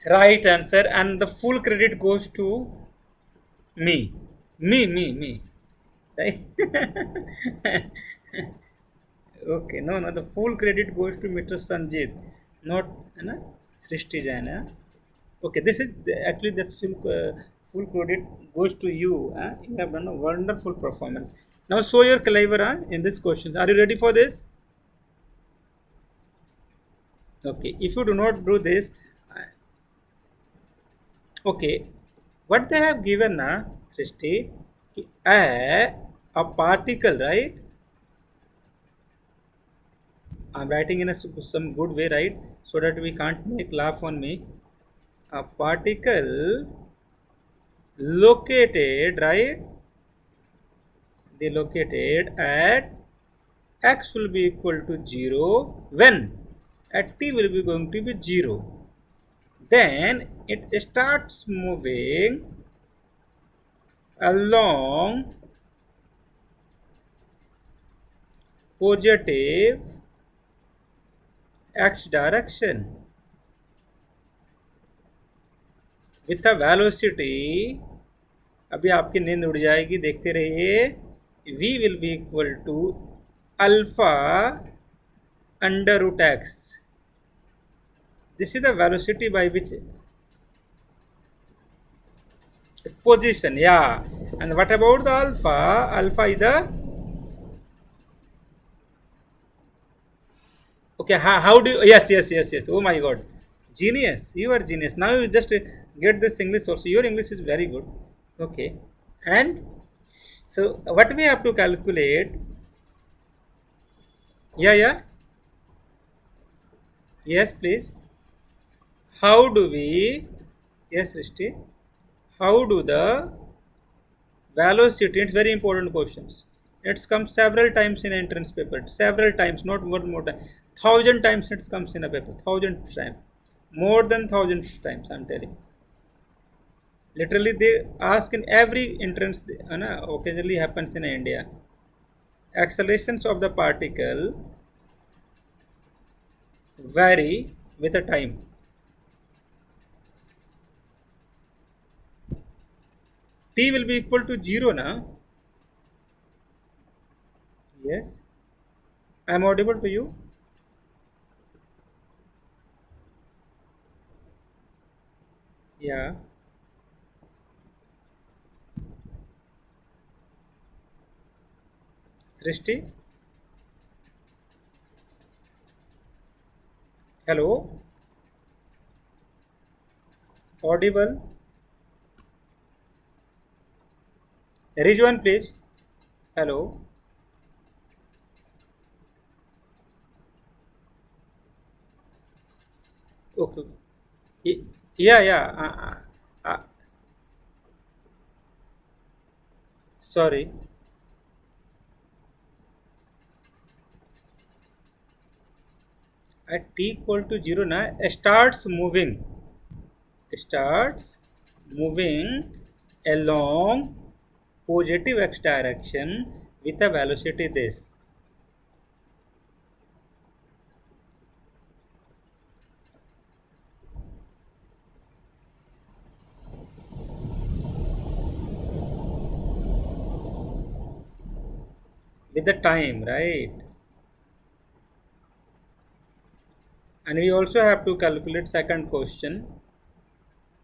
Right answer, and the full credit goes to me. Me. Right? Okay, no, the full credit goes to Mr. Sanjit, not Srishti Jain. Okay, this is actually this full credit goes to you. You have done a wonderful performance. Now show your caliber in this question. Are you ready for this? Okay, if you do not do this, okay, what they have given Srishti, a particle, right? I'm writing in some good way, right? So that we can't make laugh on me. A particle located, right? They located at x will be equal to 0 when at t will be going to be 0. Then it starts moving along positive x direction with a velocity. अभी आपकी नींद उड़ जाएगी, देखते रहिए. v will be equal to alpha under root x. This is the velocity by which position, yeah. And what about the alpha? Alpha is the okay. How do you, yes. Oh my god, genius! You are genius. Now you just get this English also. Your English is very good. Okay, and so what we have to calculate? Yeah. Yes, please. How do we? Yes, Rishti. How do the velocity? It's very important questions. It's come several times in entrance paper. Several times, not one more time. 1,000 times it comes in a paper. 1,000 times, more than 1,000 times. I'm telling. Literally, they ask in every entrance. Occasionally happens in India. Accelerations of the particle vary with the time. T will be equal to 0 now. Yes. I am audible to you. Yeah. Srishti. Hello. Audible. Rizwan, please. Hello. Okay. Yeah. Sorry. At t equal to 0 na starts moving along positive x direction with a velocity this. With the time, right? And we also have to calculate second question,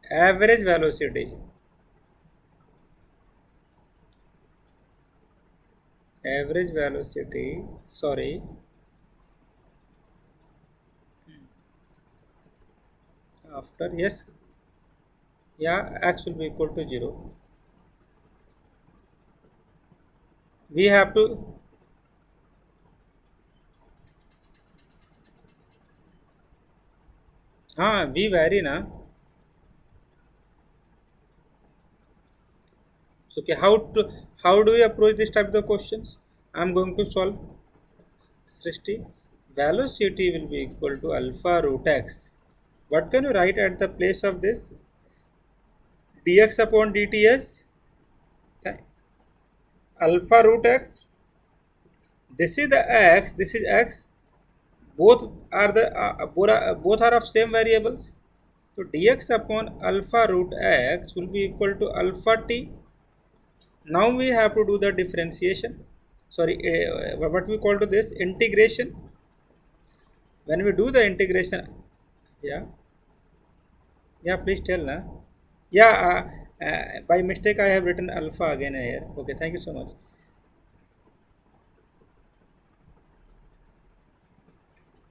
average velocity. Average velocity, sorry, after, yes, yeah, x will be equal to 0. We have to, we vary na. So, okay, how do we approach this type of questions? I am going to solve. Srishti, velocity will be equal to alpha root x. What can you write at the place of this? Dx upon dt is alpha root x. This is the x. This is x. Both are the both are of same variables. So dx upon alpha root x will be equal to alpha t. Now we have to do the differentiation. Sorry, what we call to this integration. When we do the integration, yeah, yeah, please tell na. Yeah, by mistake I have written alpha again here. Okay, thank you so much.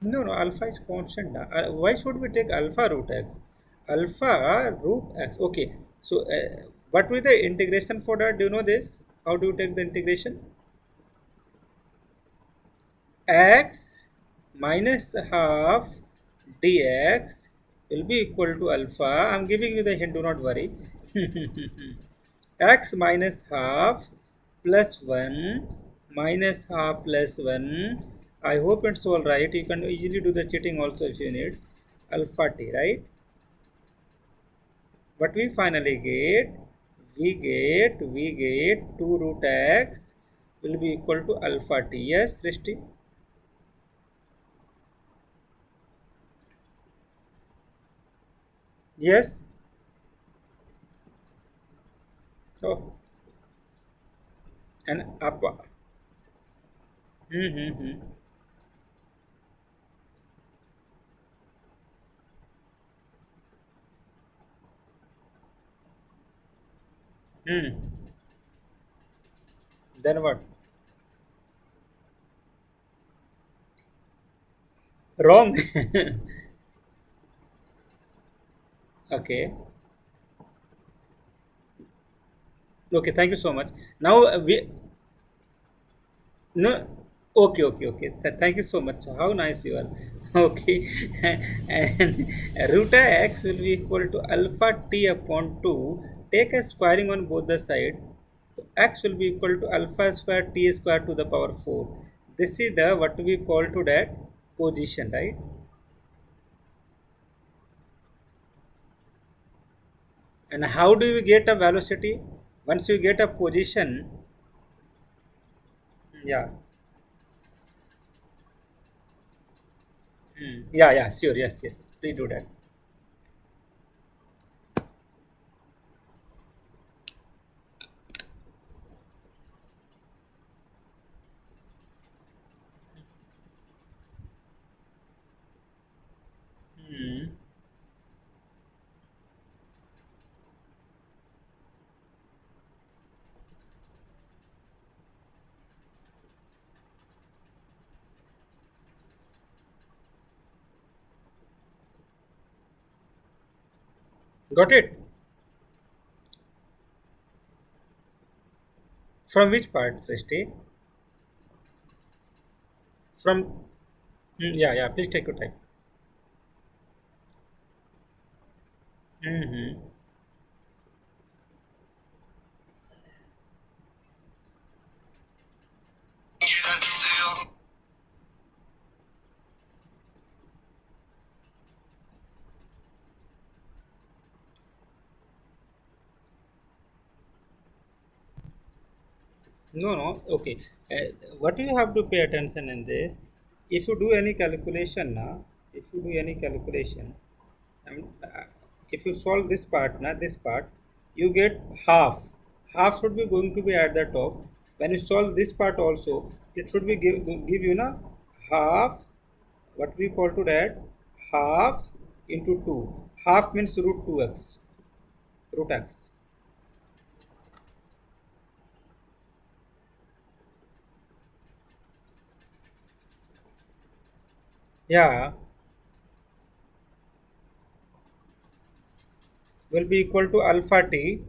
No, no, alpha is constant. Why should we take alpha root x? Alpha root x. Okay, so what will the integration for that? Do you know this? How do you take the integration? X minus half dx will be equal to alpha. I am giving you the hint, do not worry. X minus half plus 1 minus half plus 1. I hope it's all right. You can easily do the cheating also if you need. Alpha t, right? What we finally get? We get 2 root x will be equal to alpha t. Yes, Rishti? Yes? So, and up. Hmm. Hmm. Then what? Wrong. Okay. Okay, thank you so much. Now we no. Okay, okay, okay. Thank you so much. How nice you are. Okay, and root x will be equal to alpha t upon 2. Take a squaring on both the side. So x will be equal to alpha square t square to the power 4. This is the what we call to that position, right? And how do you get a velocity? Once you get a position, yeah. Yeah, yeah, sure, yes, yes. Please do that. Hmm. Got it? From which part, Srishti? From, yeah, yeah, please take your time. Mm-hmm. No, no, okay. What you have to pay attention in this, if you do any calculation now, if you do any calculation, and if you solve this part, now this part, you get half. Half should be going to be at the top. When you solve this part also, it should be give you na half, what we call to that half into 2. Half means root 2x. Root x. Yeah, will be equal to alpha t.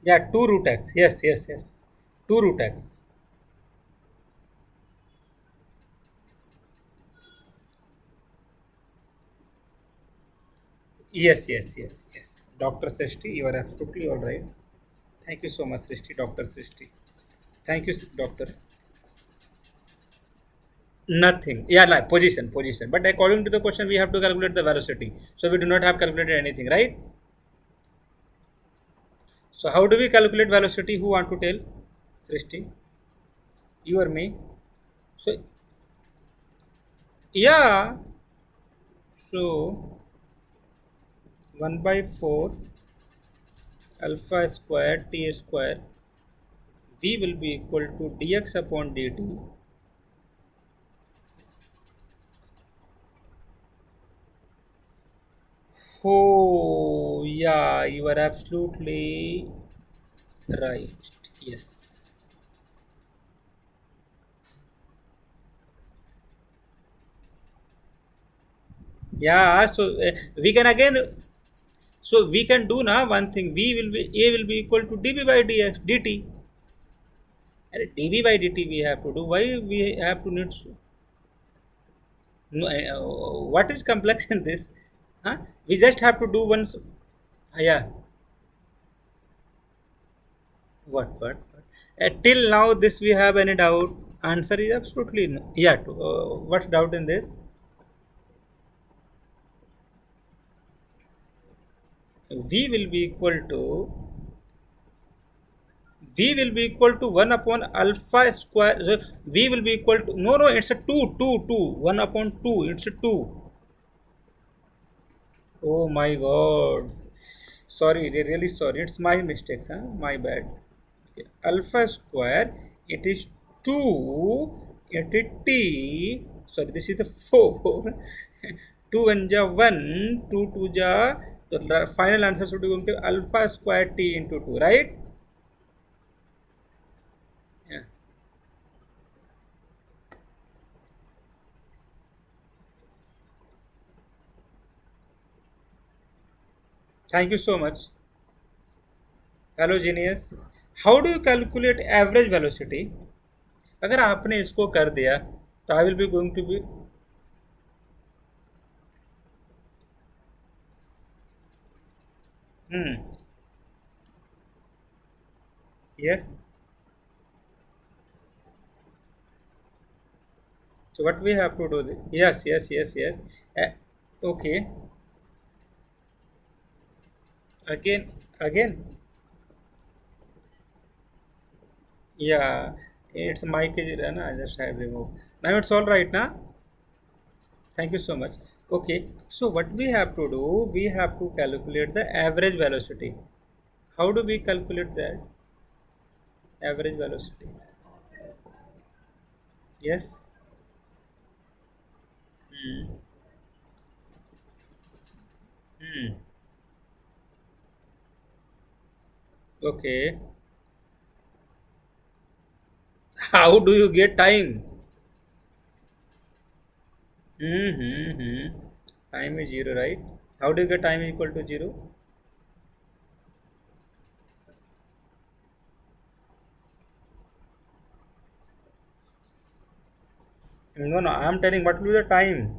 Yeah, 2 root x. Yes, yes, yes. 2 root x. Yes, yes, yes, yes. Dr. Srishti, you are absolutely all right. Thank you so much, Srishti, Dr. Srishti. Thank you, Doctor. Nothing. Yeah, like position, position. But according to the question, we have to calculate the velocity. So we do not have calculated anything, right? So how do we calculate velocity? Who want to tell? Srishti, you or me? So yeah. So 1 by 4 alpha square t square v will be equal to dx upon dt. Oh yeah, you are absolutely right. Yes. Yeah. So we can again. So we can do now one thing. V will be a will be equal to dv by dx dt. And dv by dt we have to do. Why we have to need? No, what is complex in this? Huh? We just have to do once. Yeah. What? Till now, this we have any doubt? Answer is absolutely no. Yeah. What's doubt in this? V will be equal to V will be equal to 1 upon alpha square. V will be equal to no, it's a 2. 1 upon 2. It's a 2. Oh my god. Sorry, really sorry. It's my mistakes, huh? My bad. Okay. Alpha square, it is 2. It is t. Sorry, this is the 4. 2 1 ja 1. 2 2 ja. The final answer should be going to alpha square t into 2, right? Yeah. Thank you so much. Hello genius. How do you calculate average velocity? अगर आपने इसको कर दिया तो I will be going to be. Hmm. Yes. So what we have to do? Yes, yes, yes, yes. Okay. Again, again. Yeah. It's mic is na. I just have removed. Now it's all right, na. Thank you so much. Okay. So what we have to do? We have to calculate the average velocity. How do we calculate that? Average velocity. Yes. Hmm. Hmm. Okay. How do you get time? Mm-hmm. Time is zero, right? How do you get time equal to zero? No, no. I am telling what will be the time.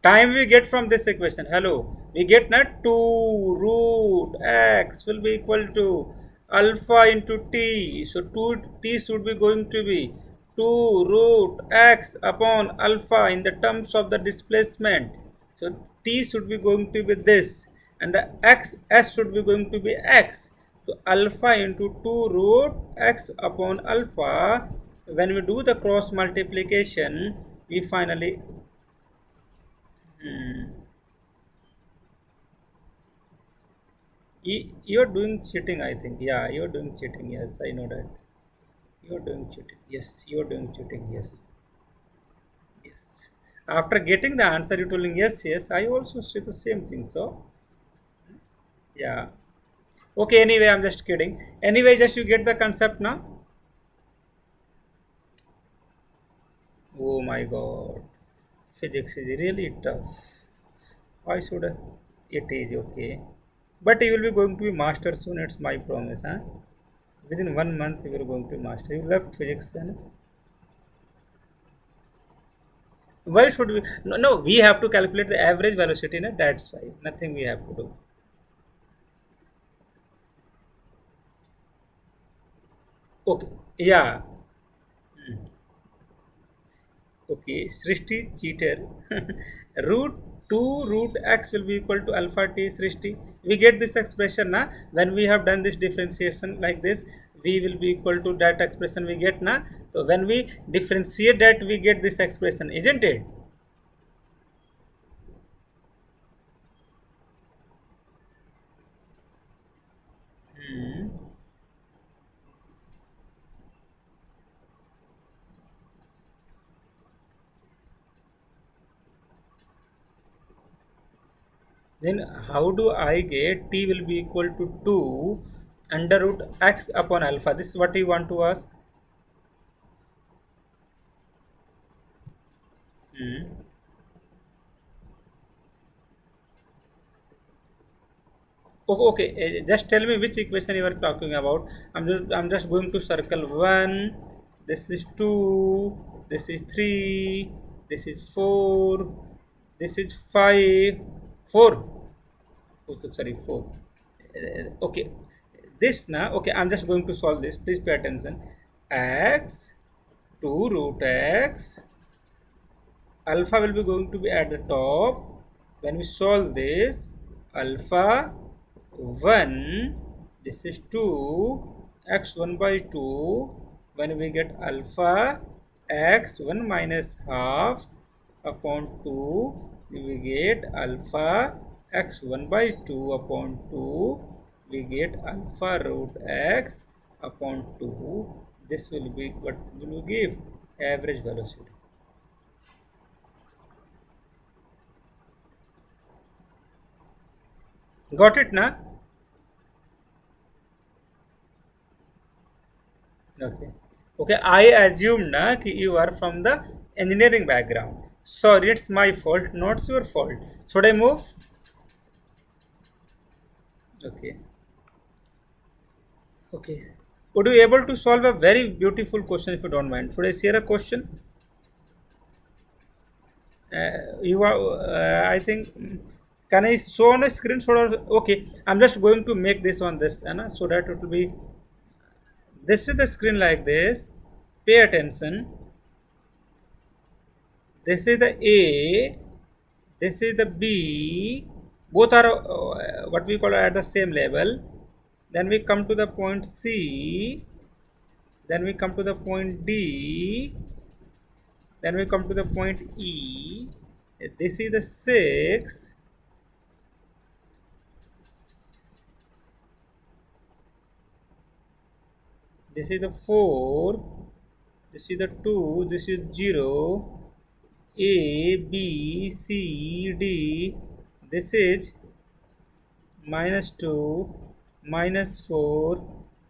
Time we get from this equation. Hello. We get not 2 root x will be equal to alpha into t. So 2t should be going to be 2 root x upon alpha in the terms of the displacement. So t should be going to be this, and the x s should be going to be x. So alpha into 2 root x upon alpha. When we do the cross multiplication, we finally. Hmm. You're doing cheating, I think. Yeah, you're doing cheating. Yes, I know that. You're doing cheating. Yes, you're doing cheating. Yes. Yes. After getting the answer, you telling yes, yes. I also say the same thing. So yeah. Okay. Anyway, I'm just kidding. Anyway, just you get the concept now. Oh my God, physics is really tough. Why should I? It is okay, but you will be going to be master soon. It's my promise, huh? Within 1 month, you are going to master. You left physics, and why should we? No, no, we have to calculate the average velocity. Na? That's why. Nothing we have to do. Okay. Yeah. Okay. Srishti cheater. root 2 root x will be equal to alpha t Srishti. We get this expression na when we have done this differentiation like this. V will be equal to that expression we get na. So when we differentiate that, we get this expression, isn't it? Hmm. Then how do I get t will be equal to 2 under root x upon alpha? This is what you want to ask. Hmm. Okay, okay. Just tell me which equation you are talking about. I'm just going to circle one. This is two. This is three. This is four. This is five. Four. Okay, sorry, four. Okay, this now. Okay, I'm just going to solve this. Please pay attention. X 2 root x alpha will be going to be at the top. When we solve this, alpha 1, this is 2, x 1 by 2. When we get alpha x 1 minus half upon 2, we get alpha x 1 by 2 upon 2. We get alpha root x upon 2. This will be what will we give? Average velocity. Got it, na? Okay. Okay, I assume na कि you are from the engineering background. Sorry, it's my fault, not your fault. Should I move? Okay. Okay. Would you able to solve a very beautiful question if you don't mind? Should I share a question? You are, I think, can I show on a screen? Okay, I'm just going to make this on this, so that it will be. This is the screen like this. Pay attention. This is the A, this is the B, both are what we call at the same level. Then we come to the point C, then we come to the point D, then we come to the point E. This is the 6, this is the 4, this is the 2, this is 0, A, B, C, D, this is -2, -4,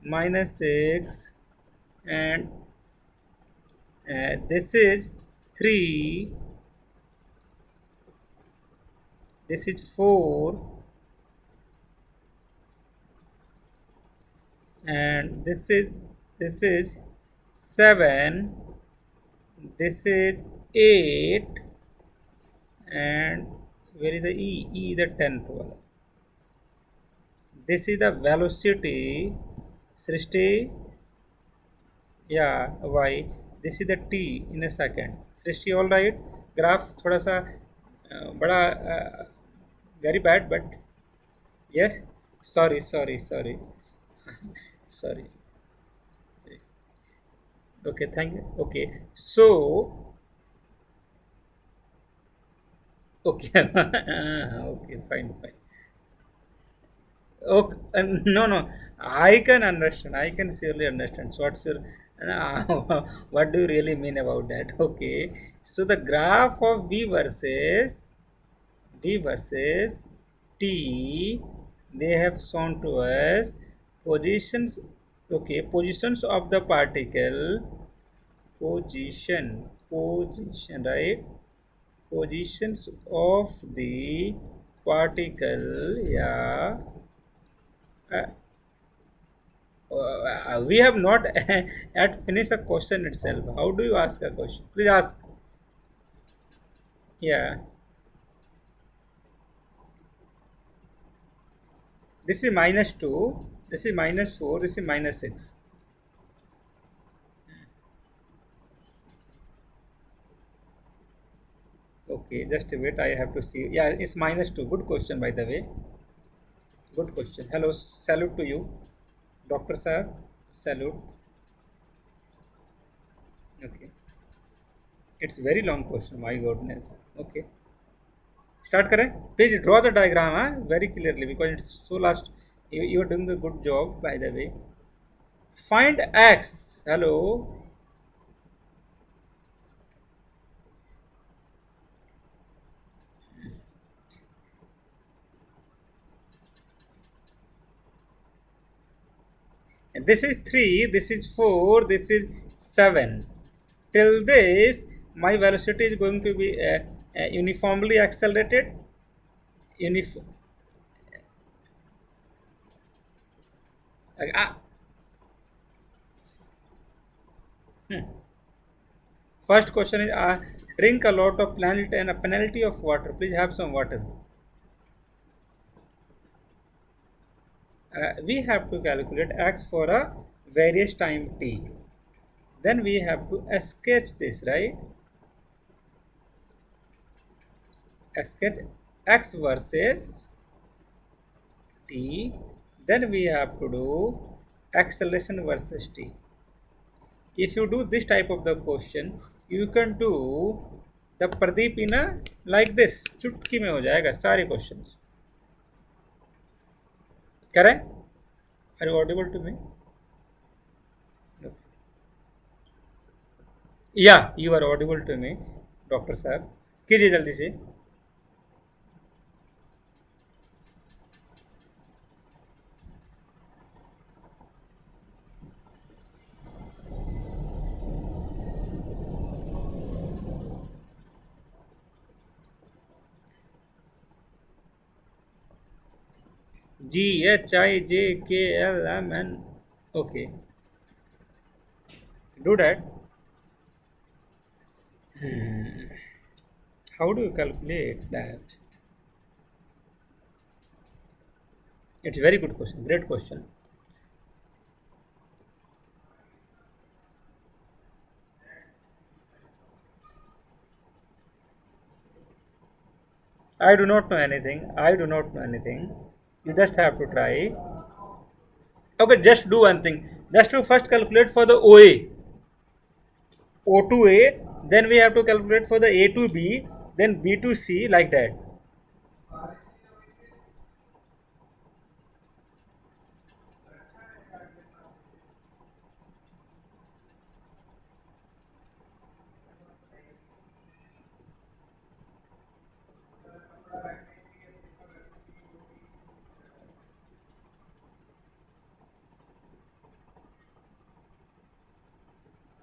-6, and this is 3, this is 4, and this is 7, this is 8, and where is the E? E the 10th one. This is the velocity, Srishti. Yeah, y. This is the t in a second. Srishti, all right. Graph थोड़ा सा बड़ा very bad, but yes. Sorry, sorry, sorry, sorry. Okay, thank you. Okay, so okay, okay, fine, fine. Okay, no, no. I can understand. I can surely understand. So what's your? What do you really mean about that? Okay, so the graph of V versus T, they have shown to us positions. Okay, positions of the particle, position, right? Positions of the particle, yeah. Uh, we have not yet finished the question itself. How do you ask a question? Please ask. Yeah, this is minus 2, this is minus 4, this is minus 6. Okay, just a wait, I have to see. Yeah, it's minus 2. Good question, by the way. Good question. Hello, salute to you, Doctor Sir. Salute. Okay, it's very long question. My goodness. Okay, start करें. Please draw the diagram, very clearly because it's so last. You are doing a good job, by the way. Find x. Hello. And this is 3, this is 4, this is 7. Till this, my velocity is going to be uniformly accelerated. Unif- uh, hmm. First question is drink a lot of planet and a penalty of water. Please have some water. We have to calculate x for a various time t. Then we have to sketch this, right? Sketch x versus t. Then we have to do acceleration versus t. If you do this type of the question, you can do the Pradeep in a like this. चुटकी में हो जाएगा सारे questions. Correct? Are you audible to me? Yeah, you are audible to me, Doctor Sir. कीजिए जल्दी से. GHIJKLMN. Okay, do that. How do you calculate that? It's a very good question. Great question. I do not know anything. I do not know anything. You just have to try. Okay, just do one thing. Just to first calculate for the OA, O to A, then we have to calculate for the A to B, then B to C, like that.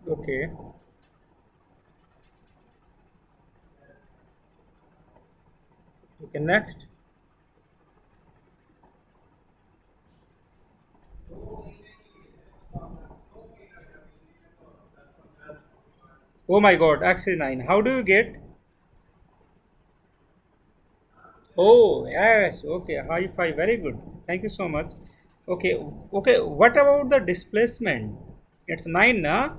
Okay. Okay, next. Oh my god, X is 9. How do you get? Oh, yes. Okay, high five. Very good. Thank you so much. Okay, okay. What about the displacement? It's 9, na?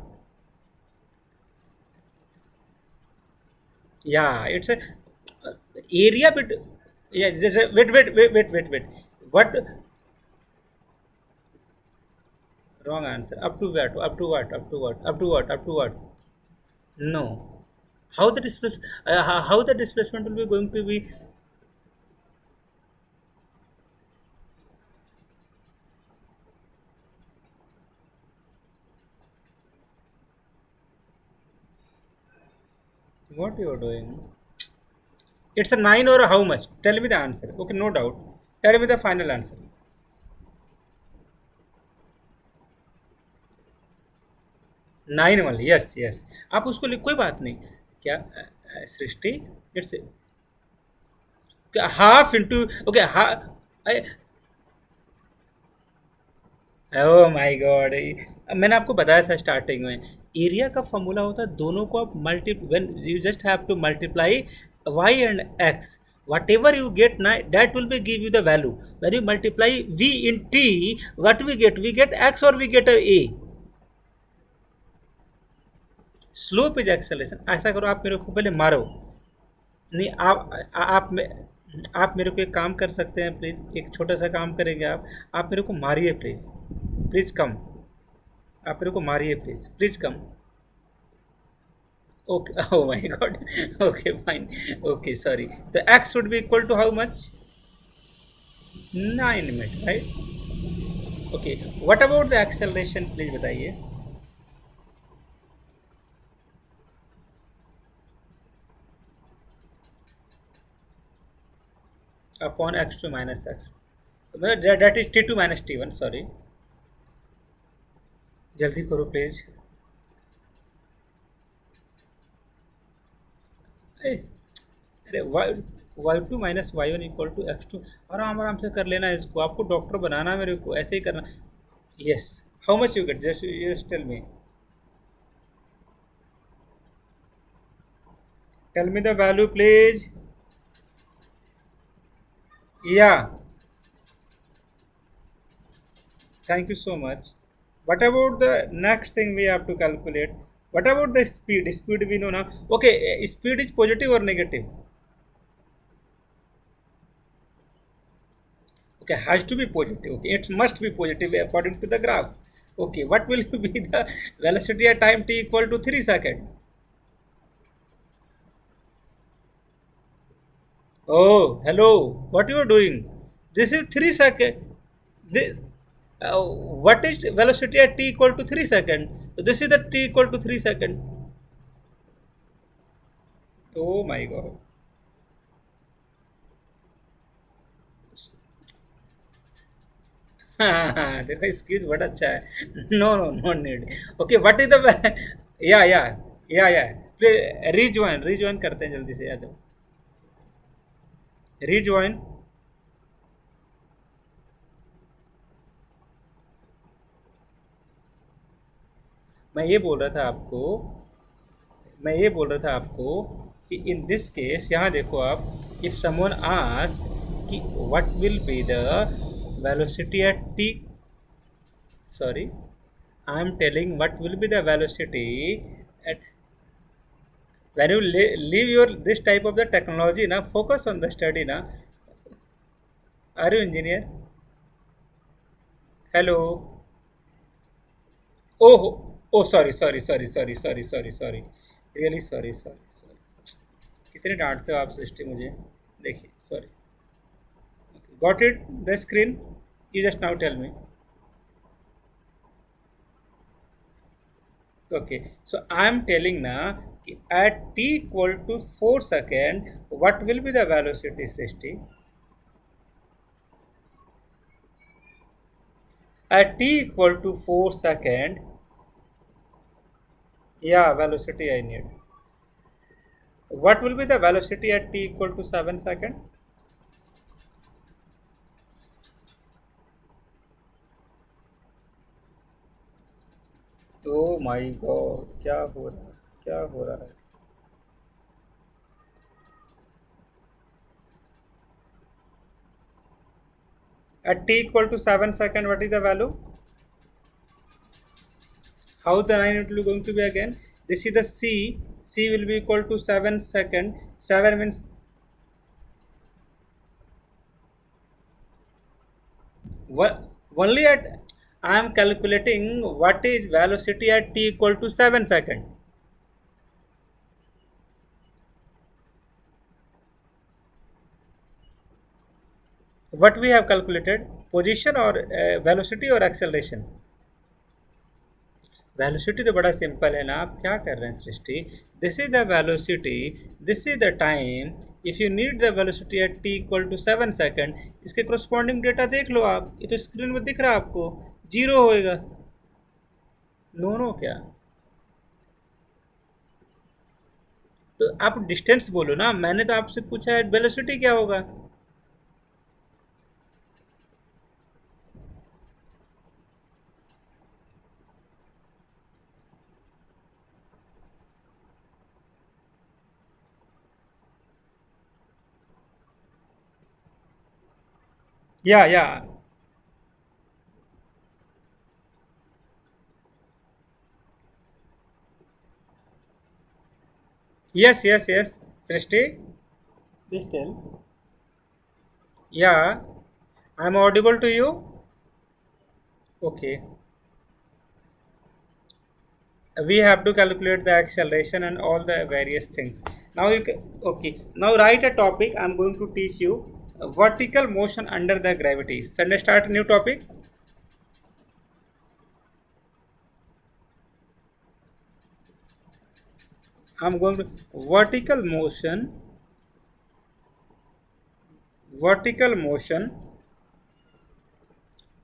Yeah, it's a area bit. Yeah, wait. What? Wrong answer. Up to what? Up to what? Up to what? Up to what? Up to what? No. How the displacement will be going to be? What you are doing? It's a 9 or a how much? Tell me the answer. Okay, no doubt. Tell me the final answer. 9 वाली, yes yes. आप उसको कोई बात नहीं। क्या Srishti? It's half into, okay half. Oh my god! मैंने आपको बताया था स्टार्टिंग में, एरिया का फॉर्मूला होता है दोनों को आप multi when you just have to multiply y and x, whatever you get ना that will be give you the value. When you multiply v in t, what we get x और we get a. Slope is acceleration. ऐसा करो, आप मेरे को पहले मारो। नहीं, आप मेरे को एक काम कर सकते हैं प्लीज़, एक छोटा सा काम करेंगे आप मेरे को मारिए प्लीज़। प्लीज़ कम। आप मेरे को मारिए please, please come. Okay, oh my god. Okay fine. Okay sorry. तो x should be equal to how much? 9 minute, right? Okay, what about the acceleration please बताइए। Upon x two minus x, that is t two minus t one, sorry. जल्दी करो please. अरे y two minus y one equal to x two. आराम आराम से कर लेना है इसको, आपको डॉक्टर बनाना है मेरे को, ऐसे ही करना। Yes. How much you get, just yes tell me the value please. Yeah, thank you so much. What about the next thing we have to calculate? What about the speed? Speed we know now. Okay, speed is positive or negative? Okay, has to be positive. Okay, it must be positive according to the graph. Okay, what will be the velocity at time t equal to 3 seconds? Oh, hello. What you are doing? This is 3 seconds. This, what is velocity at t equal to 3 seconds? So this is the t equal to 3 seconds. Oh my god. हाँ हाँ, देखो skills बड़ा अच्छा है। No no no need. Okay, what is the yeah yeah या rejoin rejoin करते हैं, जल्दी से आ जाओ। रिज्वाइन। मैं ये बोल रहा था आपको, मैं ये बोल रहा था आपको कि इन दिस केस यहाँ देखो आप, इफ समवन आस्क कि what will be the velocity at T, sorry, I am telling what will be the velocity at when you leave your this type of the technology na, focus on the study na. Are you engineer? Hello? Oh, oh, sorry, really sorry. कितने डांटते हो आप सृष्टि मुझे। देखिए, sorry. Got it the screen? You just now tell me. Okay, so I am telling ना कि at t equal to 4 second what will be the velocity Srishti? At t equal to 4 second, yeah, velocity I need. What will be the velocity at t equal to 7 second? Oh my god, क्या हो रहा है, क्या हो रहा है? At t equal to 7 second, what is the value? How the line it will going to be again? This is the c. C will be equal to 7 second. 7 means what? Only at I am calculating what is velocity at t equal to 7 second. What we have calculated? Position or velocity or acceleration? Velocity तो बड़ा simple है ना, आप क्या कर रहे हैं Srishti? This is the velocity, this is the time. If you need the velocity at T equal to 7 second, इसके करस्पॉन्डिंग डेटा देख लो आप, ये तो स्क्रीन में दिख रहा है आपको, जीरो होएगा। नो नो क्या? तो आप डिस्टेंस बोलो ना, मैंने तो आपसे पूछा है वेलोसिटी क्या होगा। या yes Srishti, please tell. Yeah, I am audible to you? Okay, we have to calculate the acceleration and all the various things. Now you can, okay, now write a topic. I'm going to teach you vertical motion under the gravity. Sunday start a new topic. I'm going to vertical motion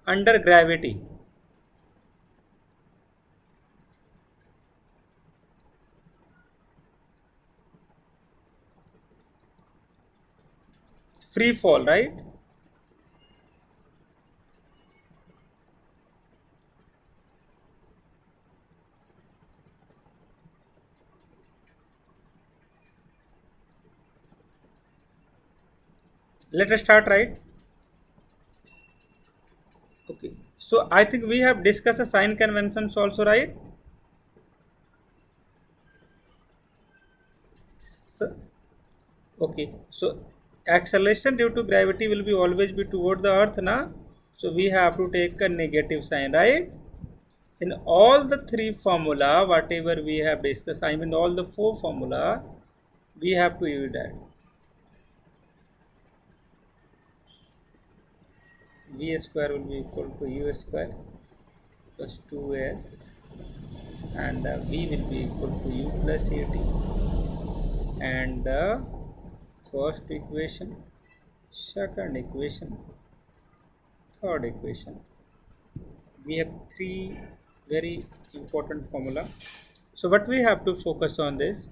under gravity. Free fall, right? Let us start, right? Okay, so I think we have discussed the sign conventions also, right? So, okay, so acceleration due to gravity will be always be toward the earth, na? So we have to take a negative sign, right? So in all the three formula, whatever we have discussed, I mean all the four formula, we have to use that. V square will be equal to U square plus 2S, and V will be equal to U plus AT, and the first equation, second equation, third equation. We have three very important formula. So what we have to focus on this.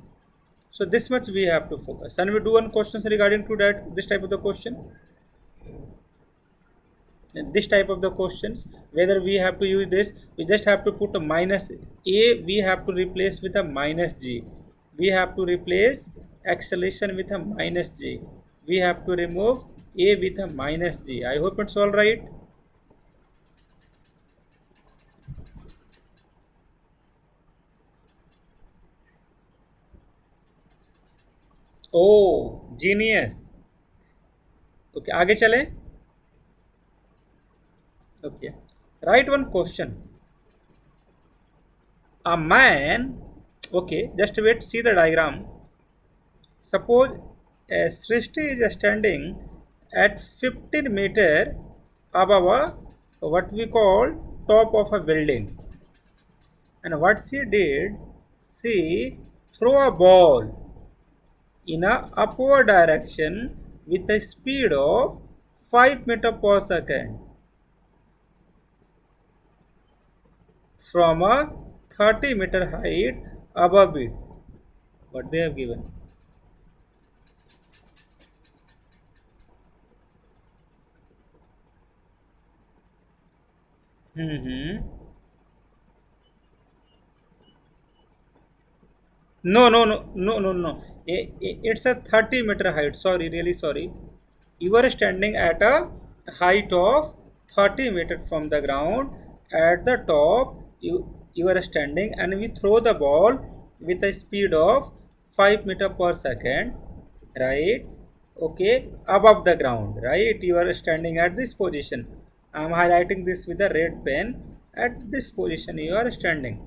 So this much we have to focus. And we do one questions regarding to that, this type of the question. This type of the questions, whether we have to use this, we just have to put a minus a, we have to replace with a minus g, we have to replace acceleration with a minus g, we have to remove a with a minus g. I hope it's all right. Oh genius. Okay, आगे चले। Okay, write one question. A man, okay, just wait, see the diagram. Suppose a Srishti is standing at 15 meter above what we call top of a building, and what she did, she threw a ball in a upward direction with a speed of 5 meter per second from a 30-meter height above it. What they have given. Mm-hmm. No. It's a 30-meter height. Sorry, really sorry. You are standing at a height of 30 meters from the ground. At the top, you are standing, and we throw the ball with a speed of 5 meter per second, right? Okay, above the ground, right? You are standing at this position. I am highlighting this with a red pen. At this position, you are standing.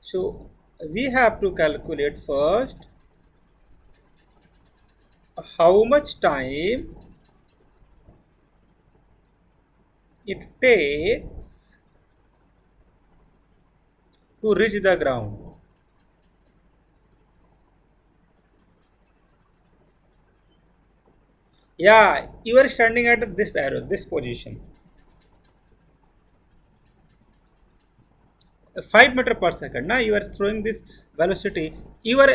So we have to calculate first how much time it takes to to reach the ground. Yeah, you are standing at this arrow, this position. 5 meter per second. Now you are throwing this velocity. You are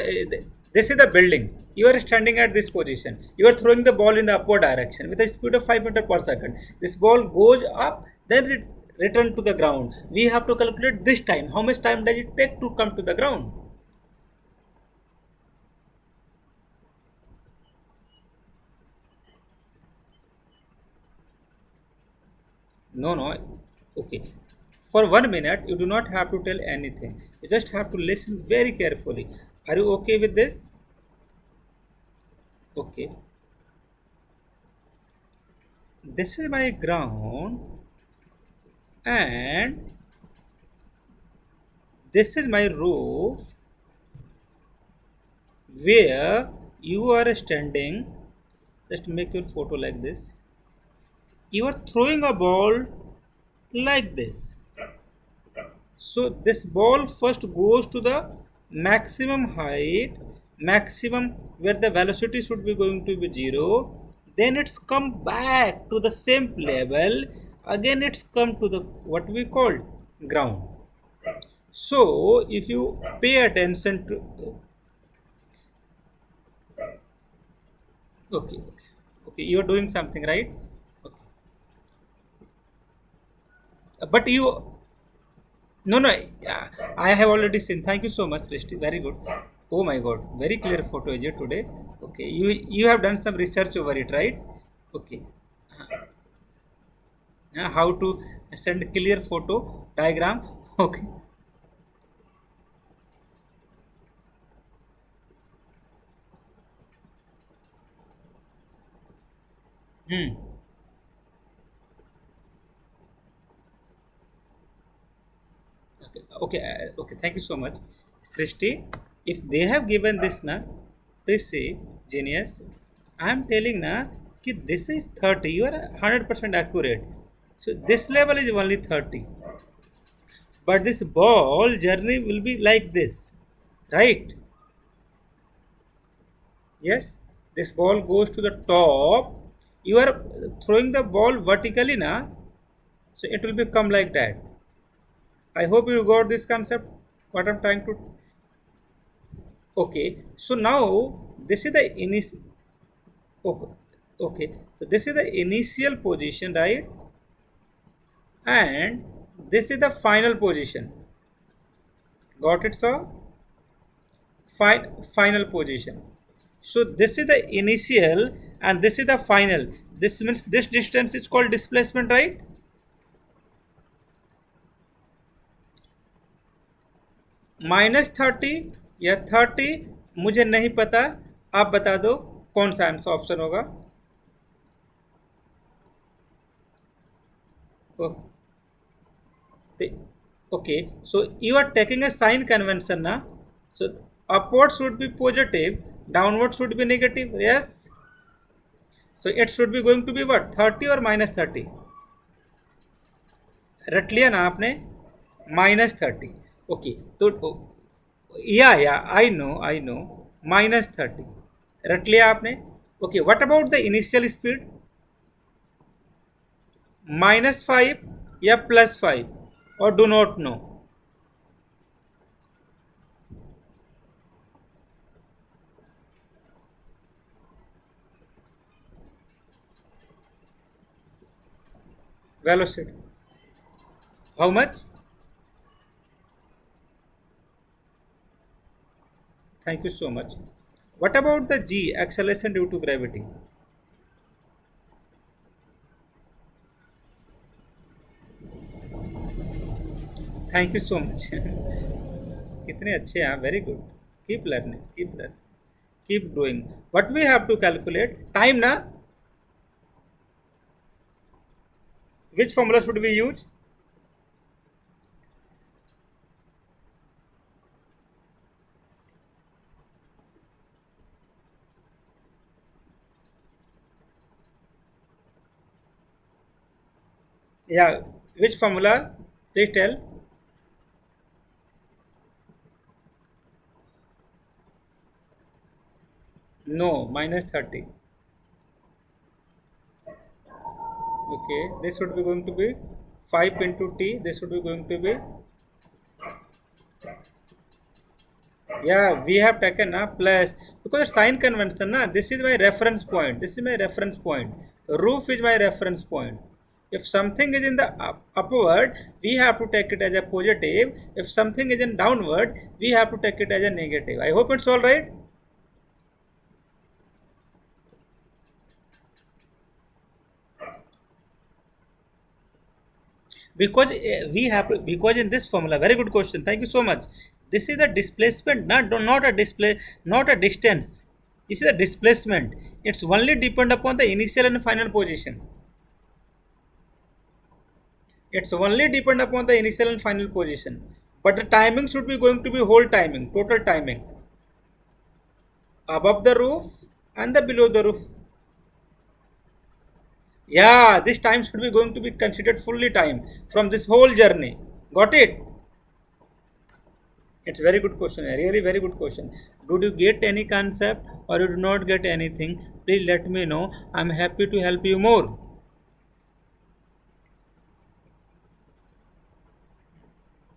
this is the building. You are standing at this position. You are throwing the ball in the upward direction with a speed of 5 meter per second. This ball goes up, then it return to the ground. We have to calculate this time. How much time does it take to come to the ground? No, no. Okay. For 1 minute, you do not have to tell anything. You just have to listen very carefully. Are you okay with this? Okay. This is my ground, and this is my roof where you are standing. Just make your photo like this. You are throwing a ball like this. So this ball first goes to the maximum height, maximum where the velocity should be going to be 0. Then it's come back to the same level. Again it's come to the what we call ground. So if you pay attention to okay, okay, you are doing something right. Okay. But you no, no, I have already seen. Thank you so much, Srishti. Very good. Oh my God, very clear photo is it today. Okay, you have done some research over it, right? Okay, how to send clear photo diagram? Okay. Hmm. Okay, okay, okay. Thank you so much, Srishti. If they have given this na, please say genius. I am telling na कि this is 30. You are 100% accurate. So this level is only 30. But this ball journey will be like this, right? Yes, this ball goes to the top. You are throwing the ball vertically na, so it will become like that. I hope you got this concept, what I'm trying to. Okay, so now this is the initial. Okay, okay, so this is the initial position, right? And this is the final position. Got it, sir? Final position. So this is the initial and this is the final. This means this distance is called displacement, right? -30 या 30 मुझे नहीं पता, आप बता दो कौन सा answer option होगा. Okay, so you are taking a sign convention now. So upward should be positive, downward should be negative. Yes. So it should be going to be what? 30 or -30? रट लिया ना आपने. -30. ओके तो या I know -30 रट लिया आपने. Okay, what about the initial speed? -5 या +5 और do not know? Velocity. How much? Thank you so much. What about the G, acceleration due to gravity? Thank you so much. कितने अच्छे हैं, very good. Keep learning, keep growing. What we have to calculate? Time na? Which formula should we use? Yeah, which formula? Please tell. No, minus 30. Okay, this would be going to be 5 into t. This would be going to be, yeah, we have taken a plus because sign convention na. This is my reference point. This is my reference point. Roof is my reference point. If something is in the upward, we have to take it as a positive. If something is in downward, we have to take it as a negative. I hope it's all right. Because we have to, because in this formula, very good question, thank you so much. This is a displacement, not a display, not a distance. This is a displacement. It's only depend upon the initial and final position. It's only depend upon the initial and final position, but the timing should be going to be whole timing, total timing, above the roof and the below the roof. Yeah, this time should be going to be considered fully time from this whole journey. Got it? It's very good question, a really very good question. Did you get any concept or you do not get anything? Please let me know. I'm happy to help you more.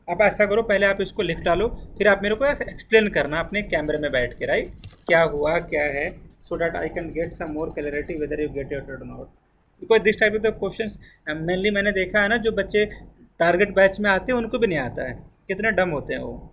आप ऐसा करो, पहले आप इसको लिख डालो, फिर आप मेरे को एक्सप्लेन करना अपने कैमरे में बैठ के, राइट, क्या हुआ क्या है, so that I can get some more clarity whether you get it or not, because this type of the questions mainly मैंने देखा है ना, जो बच्चे टारगेट बैच में आते हैं उनको भी नहीं आता है, कितने डम होते हैं वो.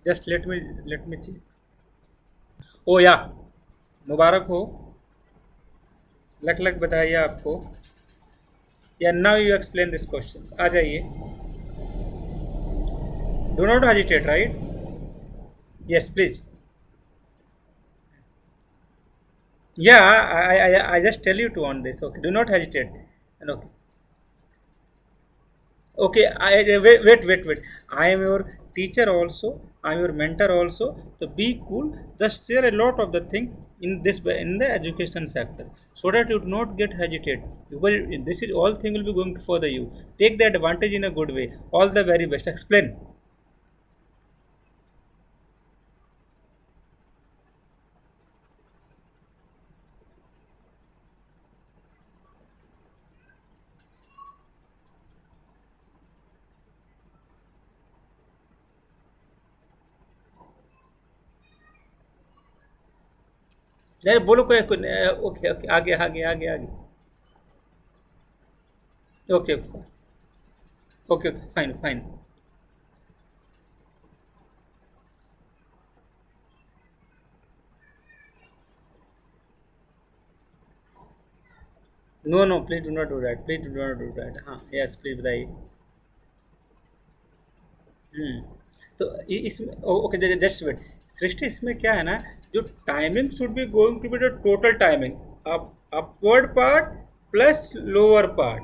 Just let me check. Oh yeah, मुबारक हो, लक लक बधाई आपको. Yeah now you explain this question, आ जाइए. Do not hesitate, right. Yes please. Yeah, I just tell you to on this. Okay, do not hesitate. And okay, okay. Wait. I am your teacher also. I am your mentor also. So be cool. Just share a lot of the thing in the education sector, so that you do not get hesitate. Because this is all thing will be going to further you. Take the advantage in a good way. All the very best. Explain. नहीं बोलो कोई. Okay okay, आगे. Okay okay, fine. No please do not do that, please do not do that. हाँ yes please बताइए. Hmm. तो इसमें okay, just wait. सृष्टि इसमें क्या है ना, जो timing should be going to be the total timing, up upward part plus lower part,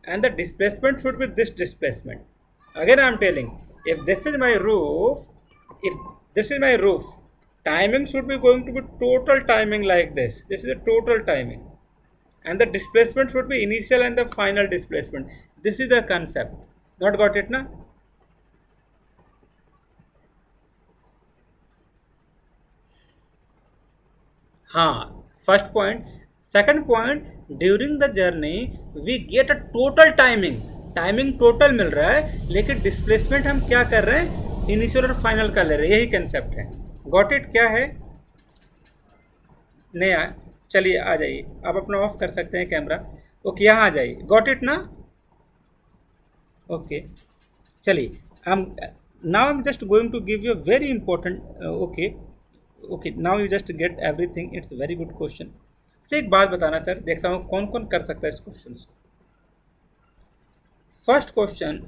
and the displacement should be this displacement. Again I am telling, if this is my roof, if this is my roof, timing should be going to be total timing like this. This is a total timing, and the displacement should be initial and the final displacement. This is the concept. Not got it na? हाँ, first point. Second point, during the journey we get a total timing. Timing total मिल रहा है, लेकिन displacement हम क्या कर रहे हैं, इनिशियल और फाइनल का ले रहे हैं. यही कंसेप्ट है. Got it? क्या है? नहीं आ, चलिए आ जाइए, आप अपना ऑफ कर सकते हैं कैमरा. ओके, यहाँ आ जाइए. गॉट इट ना? ओके, चलिए. हम now I'm just going to give you a very important okay, now you just get everything. It's a very good question. अच्छा, एक बात बताना सर, देखता हूँ कौन कौन कर सकता है इस क्वेश्चन को. First question,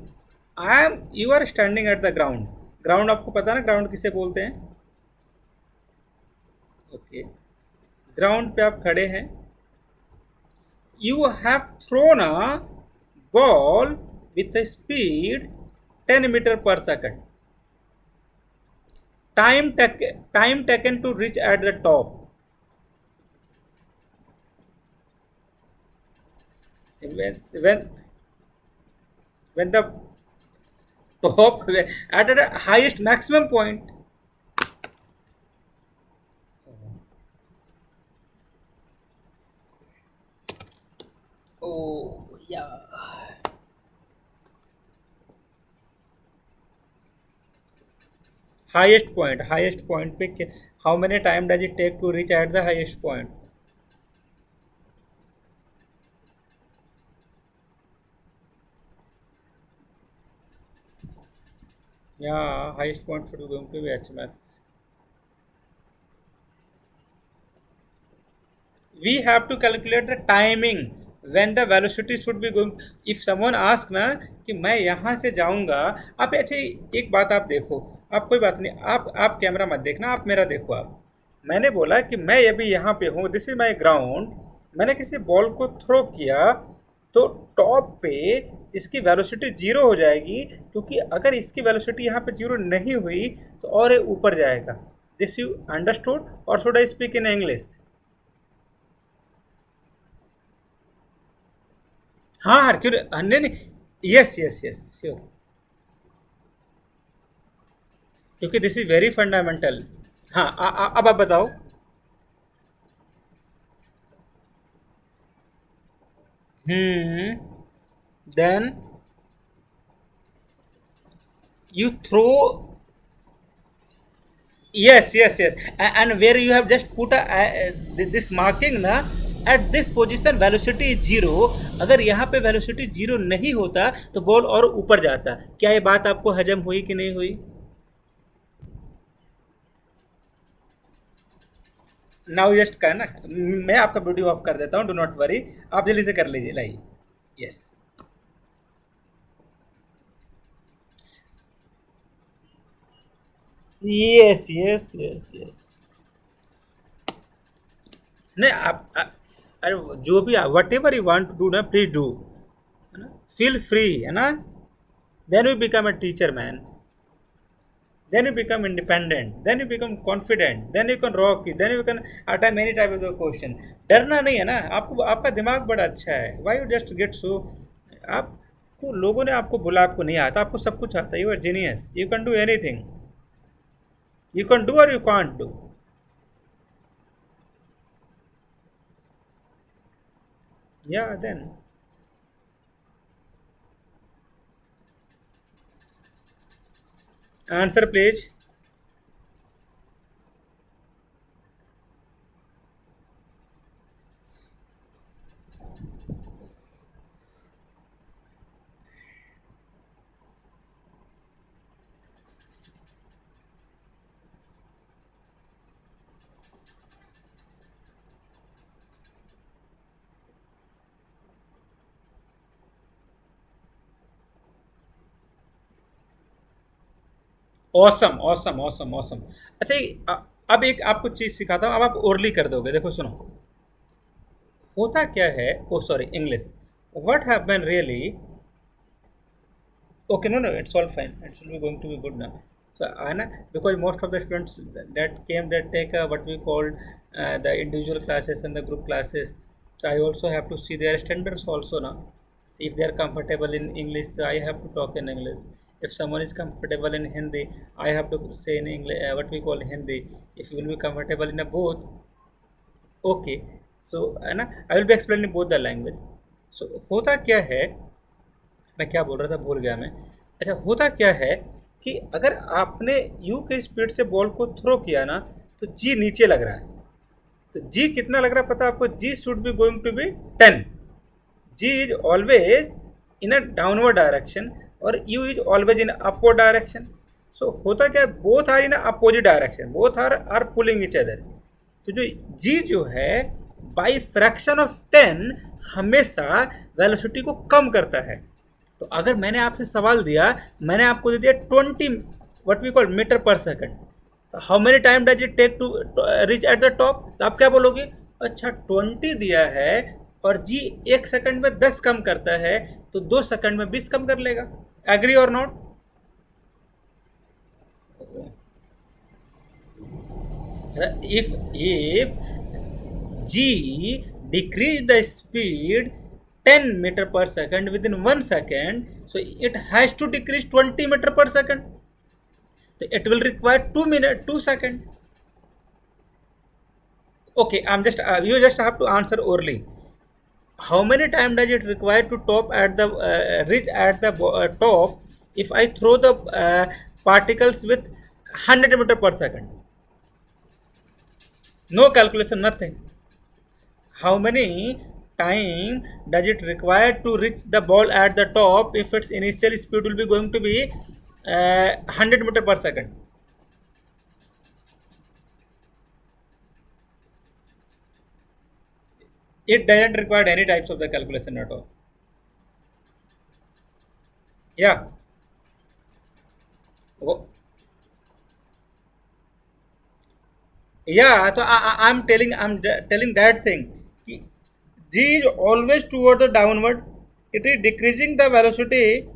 you are standing at the ground. Ground आपको पता है ना, ग्राउंड किसे बोलते हैं? ओके, ग्राउंड पे आप खड़े हैं. You have thrown a ball with a speed 10 meter per second. Time taken to reach at the top. When the top at the highest maximum point. Oh yeah. Highest point पे how many time does it take to reach at the highest point? Yeah, highest point should be going to be h max. We have to calculate the timing when the velocity should be going. If someone ask ना कि मैं यहाँ से जाऊँगा, आप अच्छा एक बात आप देखो, आप कोई बात नहीं, आप कैमरा मत देखना, आप मेरा देखो आप। मैंने बोला कि मैं अभी यहाँ पे हूँ, दिस इज माई ग्राउंड, मैंने किसी बॉल को थ्रो किया तो टॉप पे इसकी वेलोसिटी जीरो हो जाएगी, क्योंकि अगर इसकी वेलोसिटी यहाँ पे जीरो नहीं हुई तो और ये ऊपर जाएगा। दिस यू अंडरस्टूड और should I speak in English? हाँ हरक्यूल, नहीं नहीं, यस यस यस श्योर, क्योंकि दिस इज वेरी फंडामेंटल। हाँ अब आप बताओ। Then you throw, yes, and where you have just put this marking na, at this position velocity is zero, अगर यहाँ पे velocity जीरो नहीं होता तो बॉल और ऊपर जाता। क्या ये बात आपको हजम हुई कि नहीं हुई? नाउ जस्ट का ना, मैं आपका वीडियो ऑफ कर देता हूँ, डू नॉट वरी, आप जल्दी से कर लीजिए, लाइए। Yes yes yes yes yes नहीं अरे जो भी whatever you want to do ना, प्लीज डू, है ना, फील फ्री, है ना। Then you become a teacher man, then you become independent, then you become confident, then you can rock it, then you can attempt many type of the question। डरना नहीं है ना आपको, आपका दिमाग बड़ा अच्छा है। why you just get so, आपको लोगों ने आपको बोला आपको नहीं आता, आपको सब कुछ आता है, you are genius, you can do anything, you can do or you can't do। yeah then answer please। Awesome awesome awesome awesome. अच्छा अब एक आपको चीज़ सिखाता हूँ, अब आप ओरली कर दोगे, देखो सुनो। होता क्या है, oh sorry English, what happen really, okay, no, it's all fine, it will be going to be good now। So Anna, because most of the students that came, that take what we call the individual classes and the group classes, so I also have to see their standards also now. If they are comfortable in English, so I have to talk in English. If someone is comfortable in Hindi, I have to say in English, what we call Hindi. If you will be comfortable in a both, okay, so Anna, I will be explaining both the language। so होता क्या है, मैं क्या बोल रहा था भूल गया मैं। अच्छा होता क्या है कि अगर आपने यू के स्पीड से बॉल को थ्रो किया ना, तो जी नीचे लग रहा है, तो जी कितना लग रहा है पता है आपको? G should be going to be 10। G is always in a downward direction और u is always in upward direction. So होता क्या है, both are in opposite direction, both are pulling each other. तो जो जी जो है बाई फ्रैक्शन ऑफ 10 हमेशा velocity को कम करता है। तो अगर मैंने आपसे सवाल दिया, मैंने आपको दे दिया 20 what we call meter per second, तो how many time does it take to reach at the top, तो आप क्या बोलोगे? अच्छा 20 दिया है और जी 1 सेकंड में 10 कम करता है, तो 2 सेकंड में 20 कम कर लेगा। एग्री और not? if g decrease the speed 10 meter per second within 1 second, so it has to decrease 20 meter per second, so it will require 2 seconds. Okay, I'm just you just have to answer orally. How many time does it require to top at the reach at the top if I throw the particles with 100 meter per second? No calculation, nothing. How many time does it require to reach the ball at the top if its initial speed will be going to be 100 meter per second? It doesn't require any types of the calculation at all. Yeah. Oh, yeah, so I'm telling that thing. G is always toward the downward. It is decreasing the velocity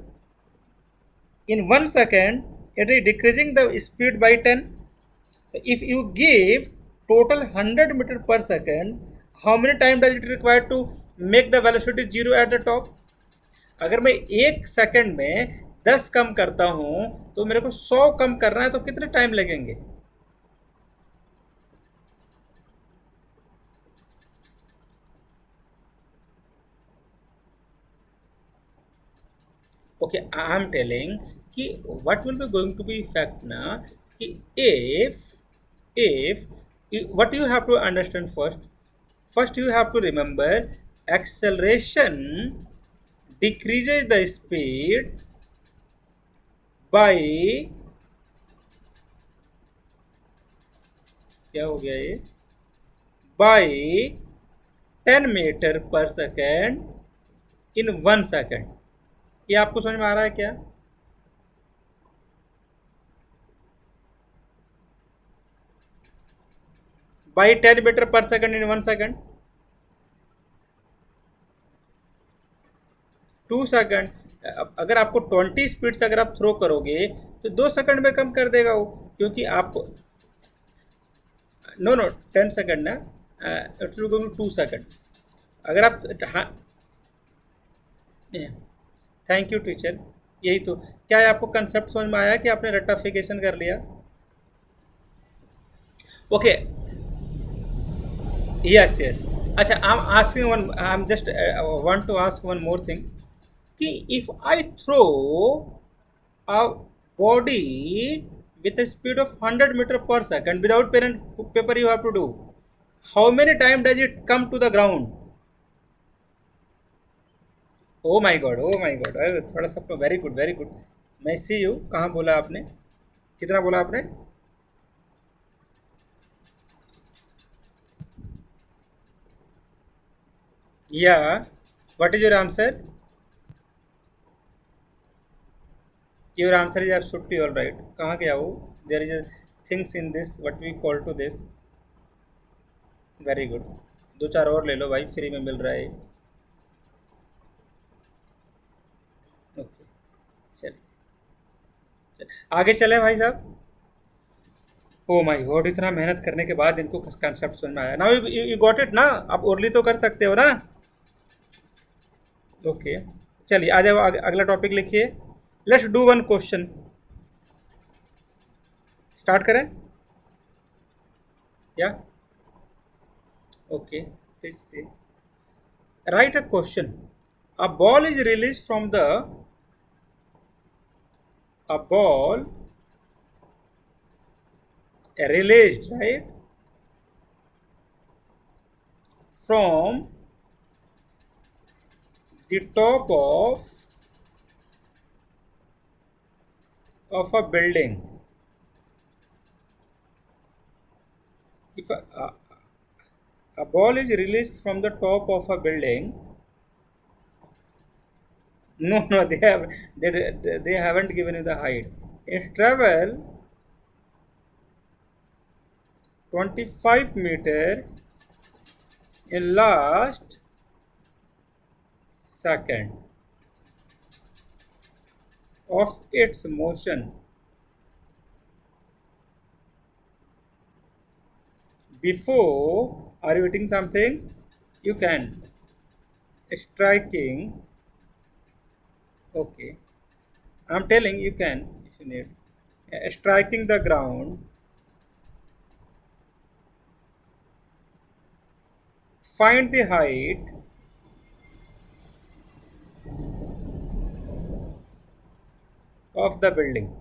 in 1 second. It is decreasing the speed by 10. If you give total 100 meter per second, how many time does it require to make the velocity zero at the top? अगर मैं 1 second में 10 कम करता हूं तो मेरे को 100 कम करना है, तो कितने टाइम लगेंगे? Okay, I am telling कि what will be going to be effect ना, कि if what you have to understand first you have to remember acceleration decreases the speed by, क्या हो गया ये, by 10 मीटर पर सेकेंड इन 1 सेकेंड। ये आपको समझ में आ रहा है क्या? बाई 10 मीटर पर सेकेंड इन 1 सेकेंड, 2 सेकेंड। अगर आपको 20 स्पीड से अगर आप थ्रो करोगे तो 2 सेकंड में कम कर देगा वो, क्योंकि आपको नो 10 सेकंड ना, इट्स गोइंग टू 2 सेकंड। अगर आप, हाँ, थैंक यू टीचर। यही तो, क्या है आपको कंसेप्ट समझ में आया कि आपने रेक्टिफिकेशन कर लिया? Okay, yes yes. अच्छा, I am asking one, I am just want to ask one more thing, कि if I throw a body with a speed of 100 meter per second without pen and paper, you have to do, how many time does it come to the ground? Oh my god, oh my god, अरे थोड़ा सा, very good very good. मैं सी you, कहाँ बोला आपने, कितना बोला आपने? या what is your answer? Your answer is absolutely all right. कहाँ गया वो? There is things in this what we call to this. Very good. 2-4 और ले लो भाई, फ्री में मिल रहा है। ओके, चलिए आगे चले भाई साहब। ओ माय गॉड, इतना मेहनत करने के बाद इनको कंसेप्ट समझ में आया। नाउ यू गॉट इट ना? आप ओरली तो कर सकते हो ना? ओके, चलिए आ जाओ, अगला टॉपिक लिखिए। Let's do one question. Start करें या? ओके, प्लीज से right a question. A ball is release from the, a ball released, right, from the top of a building. If a ball is released from the top of a building, no, they haven't given you the height. It travel 25 meter in last second of its motion before, are you eating something? You can. Striking, okay. I'm telling you can if you need. Striking the ground, find the height of the building.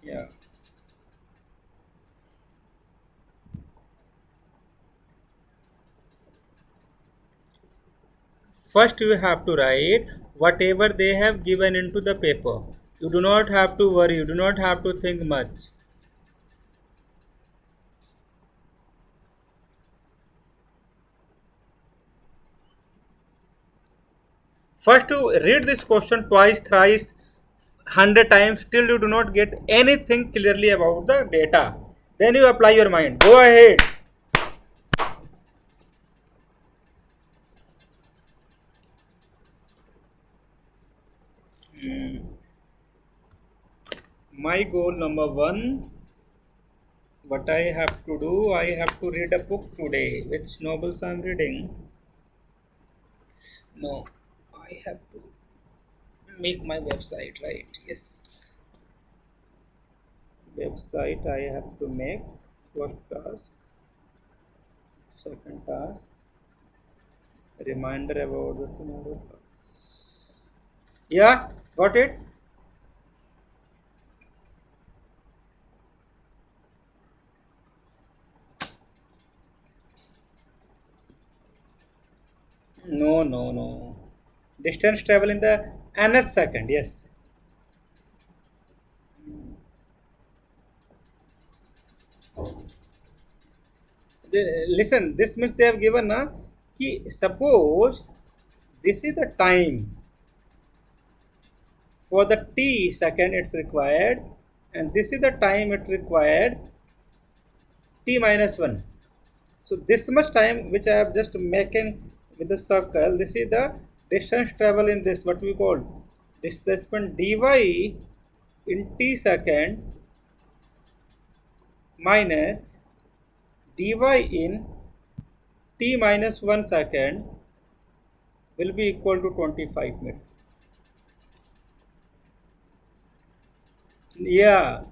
Yeah. First, you have to write whatever they have given into the paper. You do not have to worry, you do not have to think much. First, to read this question twice, thrice, 100 times, till you do not get anything clearly about the data. Then you apply your mind. Go ahead. My goal number one, what I have to do, I have to read a book today. Which novels I am reading? No, I have to make my website, right? Yes. Website I have to make. First task, second task, reminder about the tomorrow class. Yeah, got it? No, no, no. Distance travel in the nth second, yes. Listen, this means they have given na कि suppose this is the time for the t second it's required, and this is the time it required t minus 1. So this much time which I have just making with the circle, this is the distance travel in this, what we call displacement dy in t second minus dy in t minus 1 second will be equal to 25 meters. Yeah,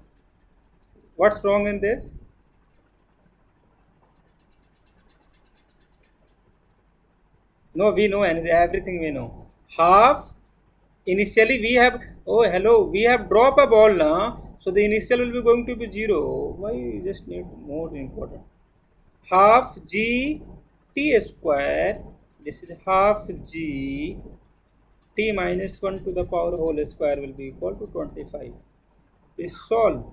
what's wrong in this? No, we know anything, everything we know. Half, initially we have, oh hello, we have drop a ball now, so the initial will be going to be 0. Why you just need more important? Half g t square, this is half g t minus 1 to the power whole square will be equal to 25. Please solve.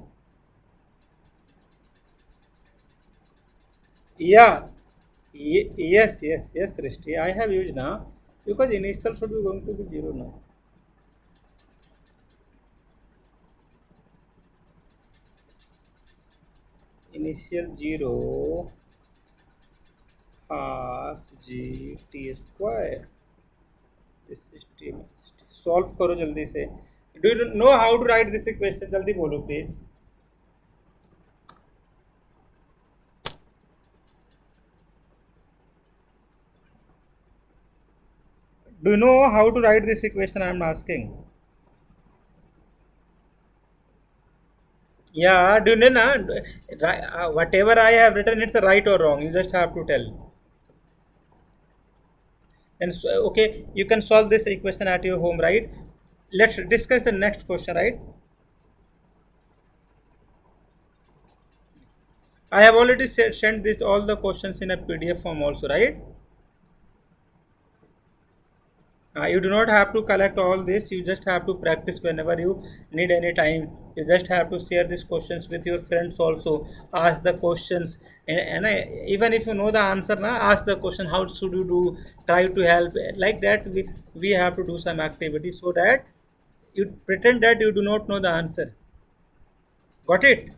Yeah, yes, yes, yes, Rishti, I have used now, because initial should be going to be 0 now. Initial 0 half g t square, this is t minus t. Solve करो जल्दी से. Do you know how to write this equation? जल्दी बोलो please. Do you know how to write this equation? I am asking. Yeah, do you know na? Whatever I have written, it's right or wrong. You just have to tell. And so, okay, you can solve this equation at your home, right? Let's discuss the next question, right? I have already sent this all the questions in a PDF form also, right? You do not have to collect all this, you just have to practice whenever you need any time. You just have to share these questions with your friends also, ask the questions, even if you know the answer now, ask the question how should you do, try to help like that. We have to do some activity so that you pretend that you do not know the answer. Got it?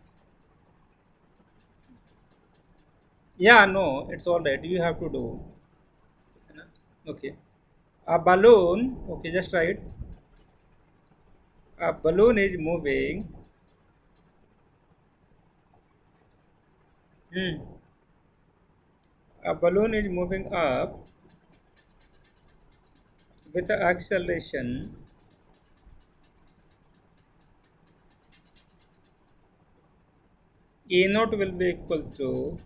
Yeah, no, it's all right. You have to do. Okay. A balloon. Okay, just write. A balloon is moving. Hmm. A balloon is moving up with the acceleration A naught will be equal to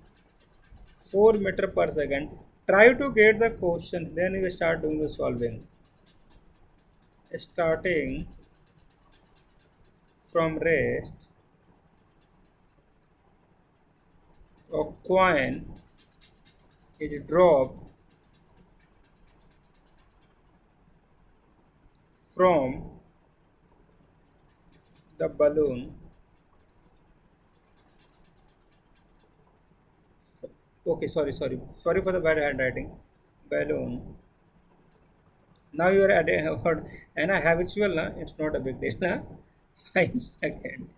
4 meter per second. Try to get the question, then you start doing the solving. Starting from rest, a coin is dropped from the balloon. Okay, sorry for the bad handwriting. Balloon. Now you are adding a word, and a habitual, na? It's not a big deal. Na? 5 seconds.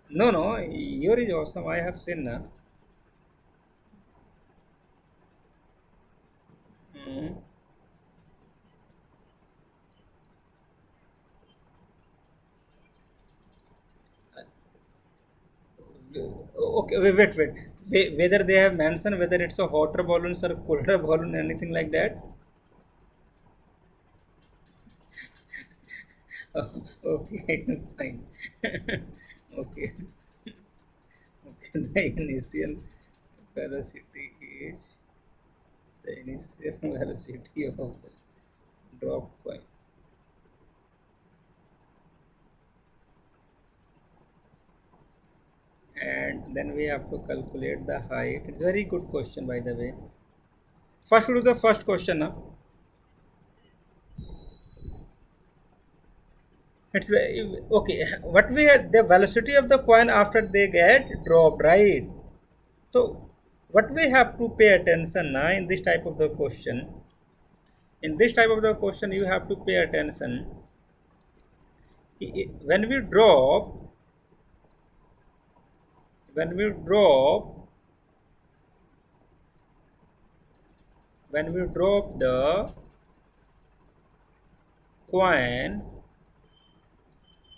No, no, your is awesome. I have seen. Na? Mm. Okay, whether they have mentioned whether it's a hotter balloons or colder balloon, anything like that? Oh, okay, fine. Okay, okay. The initial velocity is the initial velocity of the drop point. And then we have to calculate the height. It's very good question, by the way. First, we do the first question now. Okay. What we had the velocity of the coin after they get dropped, right? So, what we have to pay attention now in this type of the question. In this type of the question, you have to pay attention. When we drop, when we drop, when we drop the coin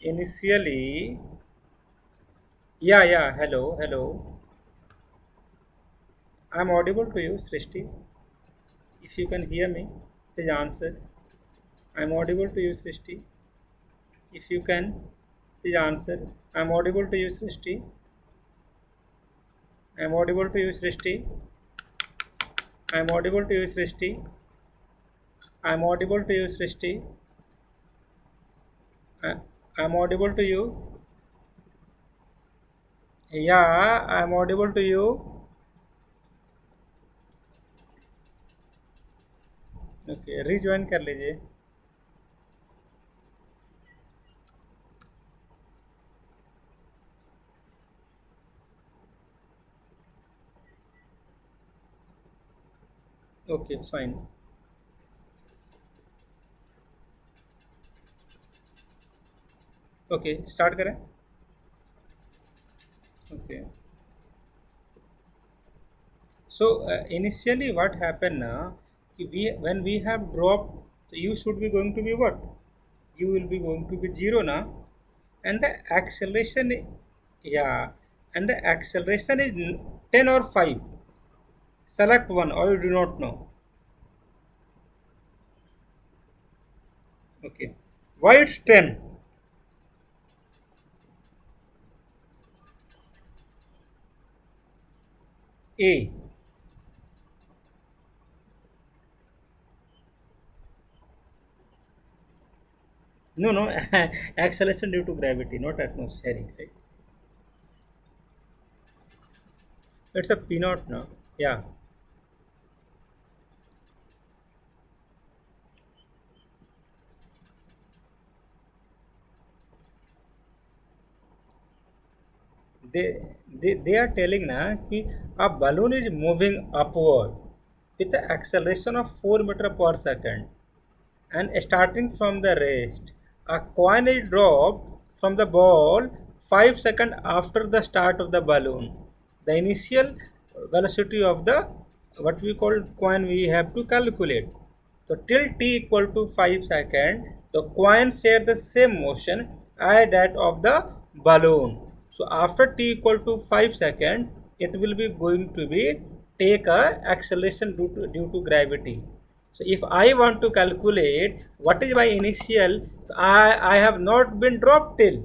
initially, yeah. Hello. I'm audible to you, Srishti. If you can hear me, please answer. I'm audible to you, Srishti. If you can, please answer. I'm audible to you, Srishti. I'm audible to you, Srishti. I'm audible to you, Srishti. I'm audible to you, Srishti. I, I'm audible to you. Yeah, I'm audible to you. Okay, rejoin कर लीजिए. Okay, fine. Okay, start करें. Okay. So initially, what happened now? We when we have dropped, you should be going to be what? You will be going to be zero now, and the acceleration, yeah, and the acceleration is 10 or 5. Select one, or you do not know. Okay. Why it's 10? A. No. Acceleration due to gravity, not atmospheric, right? It's a P naught now. Yeah. They are telling na कि a balloon is moving upward with the acceleration of 4 meter per second, and starting from the rest, a coin is dropped from the ball 5 seconds after the start of the balloon. the initial velocity of the what we call coin we have to calculate. So till t equal to 5 second, the coin share the same motion as that of the balloon. So after t equal to 5 second, it will be going to be take a acceleration due to gravity. So if I want to calculate what is my initial, I have not been dropped till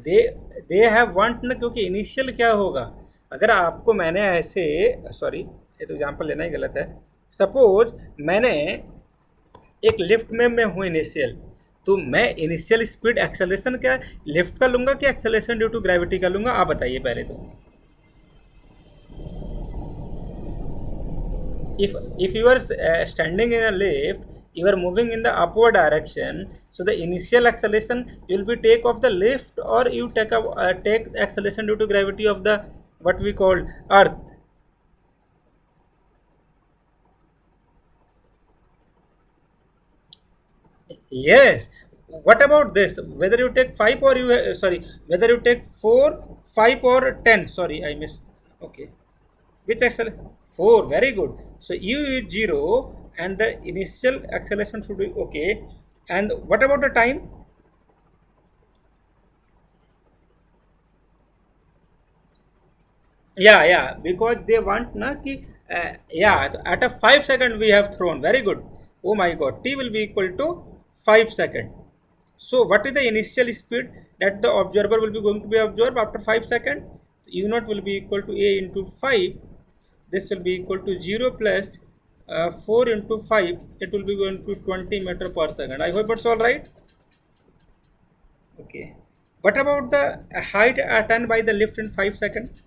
they they have want ना, क्योंकि initial क्या होगा, अगर आपको मैंने ऐसे, sorry ये तो एग्जांपल लेना ही गलत है, सपोज मैंने एक लिफ्ट में मैं हूँ इनिशियल, तो मैं इनिशियल स्पीड एक्सेलरेशन क्या लिफ्ट का लूँगा कि एक्सेलरेशन ड्यू टू ग्रेविटी का लूँगा, आप बताइए पहले तो. If you are standing in a lift, you are moving in the upward direction, so the initial acceleration will be take of the lift, or you take acceleration due to gravity of the what we call earth. Yes. What about this? Whether you take 5 or you sorry, whether you take 4, 5 or 10. Sorry, I missed. Okay. Which acceleration? 4. Very good. So u is 0 and the initial acceleration should be okay. And what about the time? Yeah, because they want na ki yeah, at a 5 second we have thrown. Very good. Oh my god, t will be equal to 5 second. So what is the initial speed that the observer will be going to be observed after 5 second? U naught will be equal to a into 5. This will be equal to 0 plus 4 into 5. It will be going to 20 meter per second. I hope it's all right. Okay. What about the height attained by the lift in 5 seconds?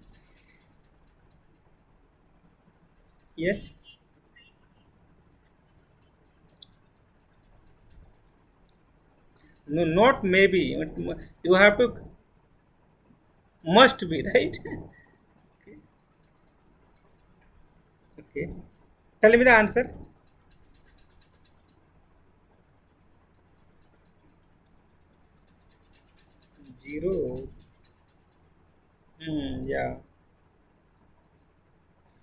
Yes. No, not maybe. You have to, must be, right? Okay. Tell me the answer. 0. Yeah.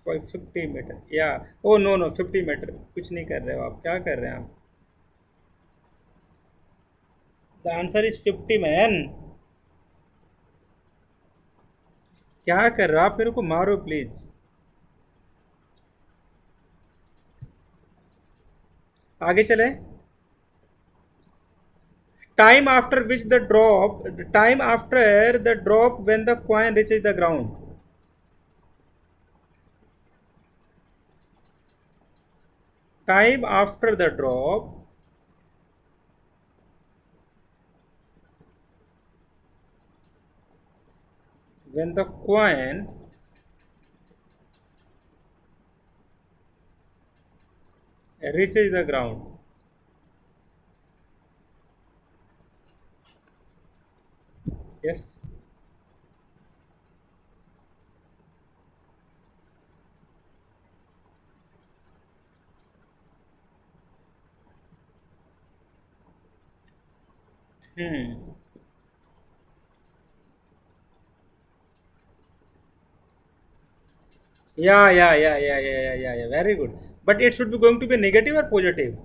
50 metre या oh no no 50 metre कुछ नहीं कर रहे हो आप, क्या कर रहे हैं आप. The answer is 50 man. क्या कर रहे हो आप, मेरे को मारो प्लीज. आगे चले. Time after which the drop, time after the drop when the coin reaches the ground. Time after the drop when the coin reaches the ground. Yes. Yeah. Very good. But it should be going to be negative or positive.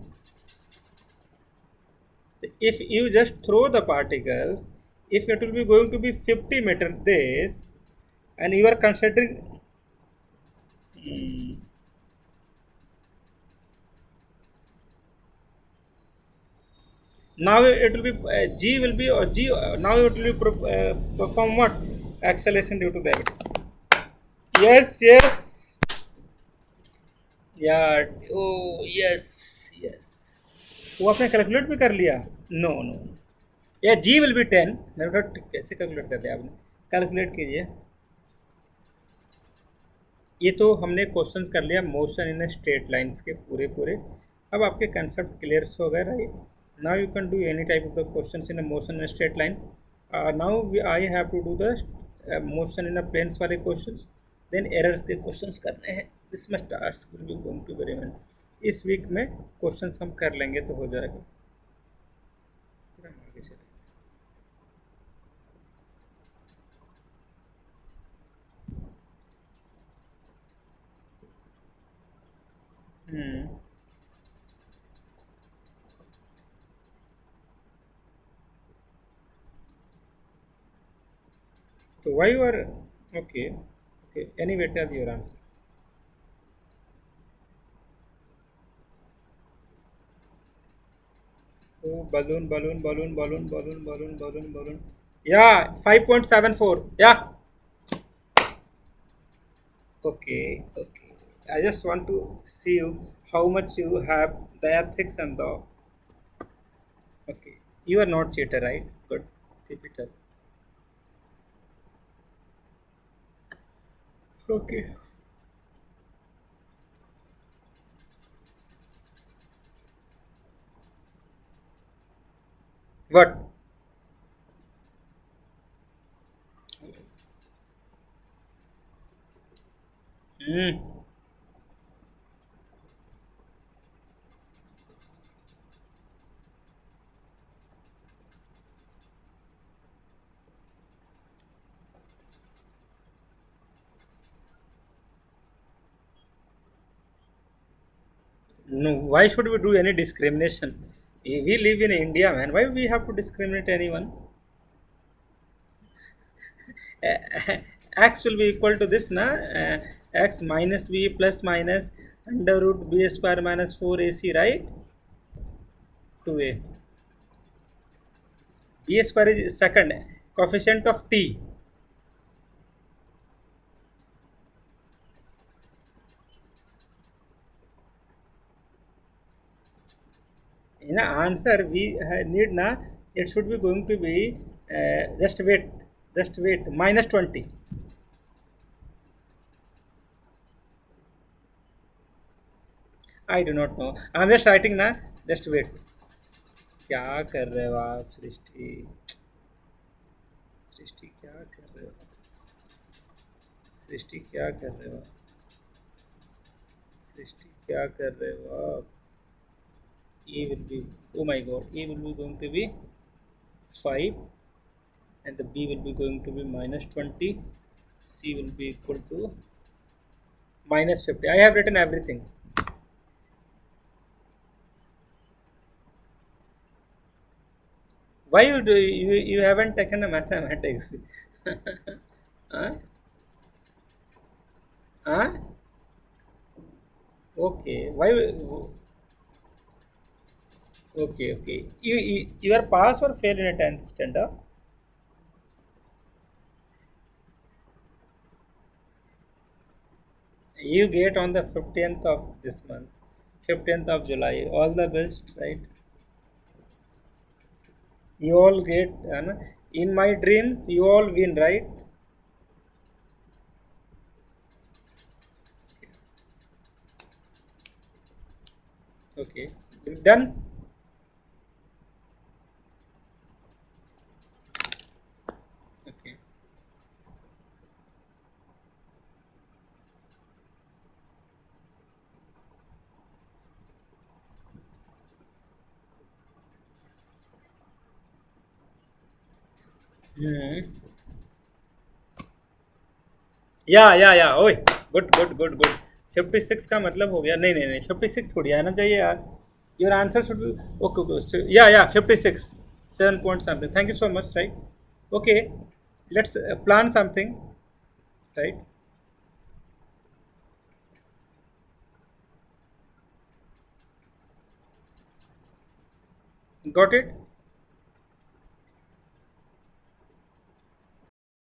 If you just throw the particles, if it will be going to be 50 meter this, and you are considering, now it will be g will be or g now it will be perform what acceleration due to gravity. Yes. Yeah. Oh yes. वो आपने calculate भी कर लिया. No no. Yeah g will be 10. मैंने कैसे calculate कर लिया आपने, कैलकुलेट कीजिए. ये तो हमने क्वेश्चंस कर लिया मोशन इन स्ट्रेट लाइंस के पूरे. अब आपके कंसेप्ट क्लियर हो गए, right. Now you can do any type of the questions in motion in straight line. Now I have to do the motion in planes वाले questions, then errors के questions करने हैं. This much task will be going to be remain. इस week में questions हम कर लेंगे तो हो जाएगा. फिर हम आगे चलें. Hmm. So why you are okay? Okay. Anyway, tell your answer. Oh, balloon, balloon, balloon, balloon, balloon, balloon, balloon, balloon. Yeah, 5.74. Yeah. Okay, okay. I just want to see you how much you have the ethics and the. Okay. You are not cheater, right? Good. Keep it up. Okay. What? Hmm. No. Why should we do any discrimination? We live in India, man. Why we have to discriminate anyone? X will be equal to this, na? X minus b plus minus under root b square minus 4ac, right? 2a. B square is second coefficient of t. In the answer we need na, it should be going to be just wait minus 20. I do not know. I'm just writing na. Just wait. क्या कर रहे हो आप सृष्टि? सृष्टि क्या कर रहे हो? सृष्टि क्या कर रहे हो? सृष्टि क्या कर रहे हो आप? E will be, oh my god, E will be going to be 5 and the B will be going to be minus 20. C will be equal to minus 50. I have written everything. Why you haven't taken a mathematics? Huh? Huh? Okay. Why? Okay, okay. You are pass or fail in a 10th standard? You get on the 15th of this month, 15th of July. All the best, right? You all get, in my dream, you all win, right? Okay. Done? Okay. Hmm. या ओए good good good good 56 का मतलब हो गया नहीं नहीं नहीं 56 थोड़ी आना चाहिए यार your answer should be okay okay या 56 7 point something thank you so much right okay let's plan something right got it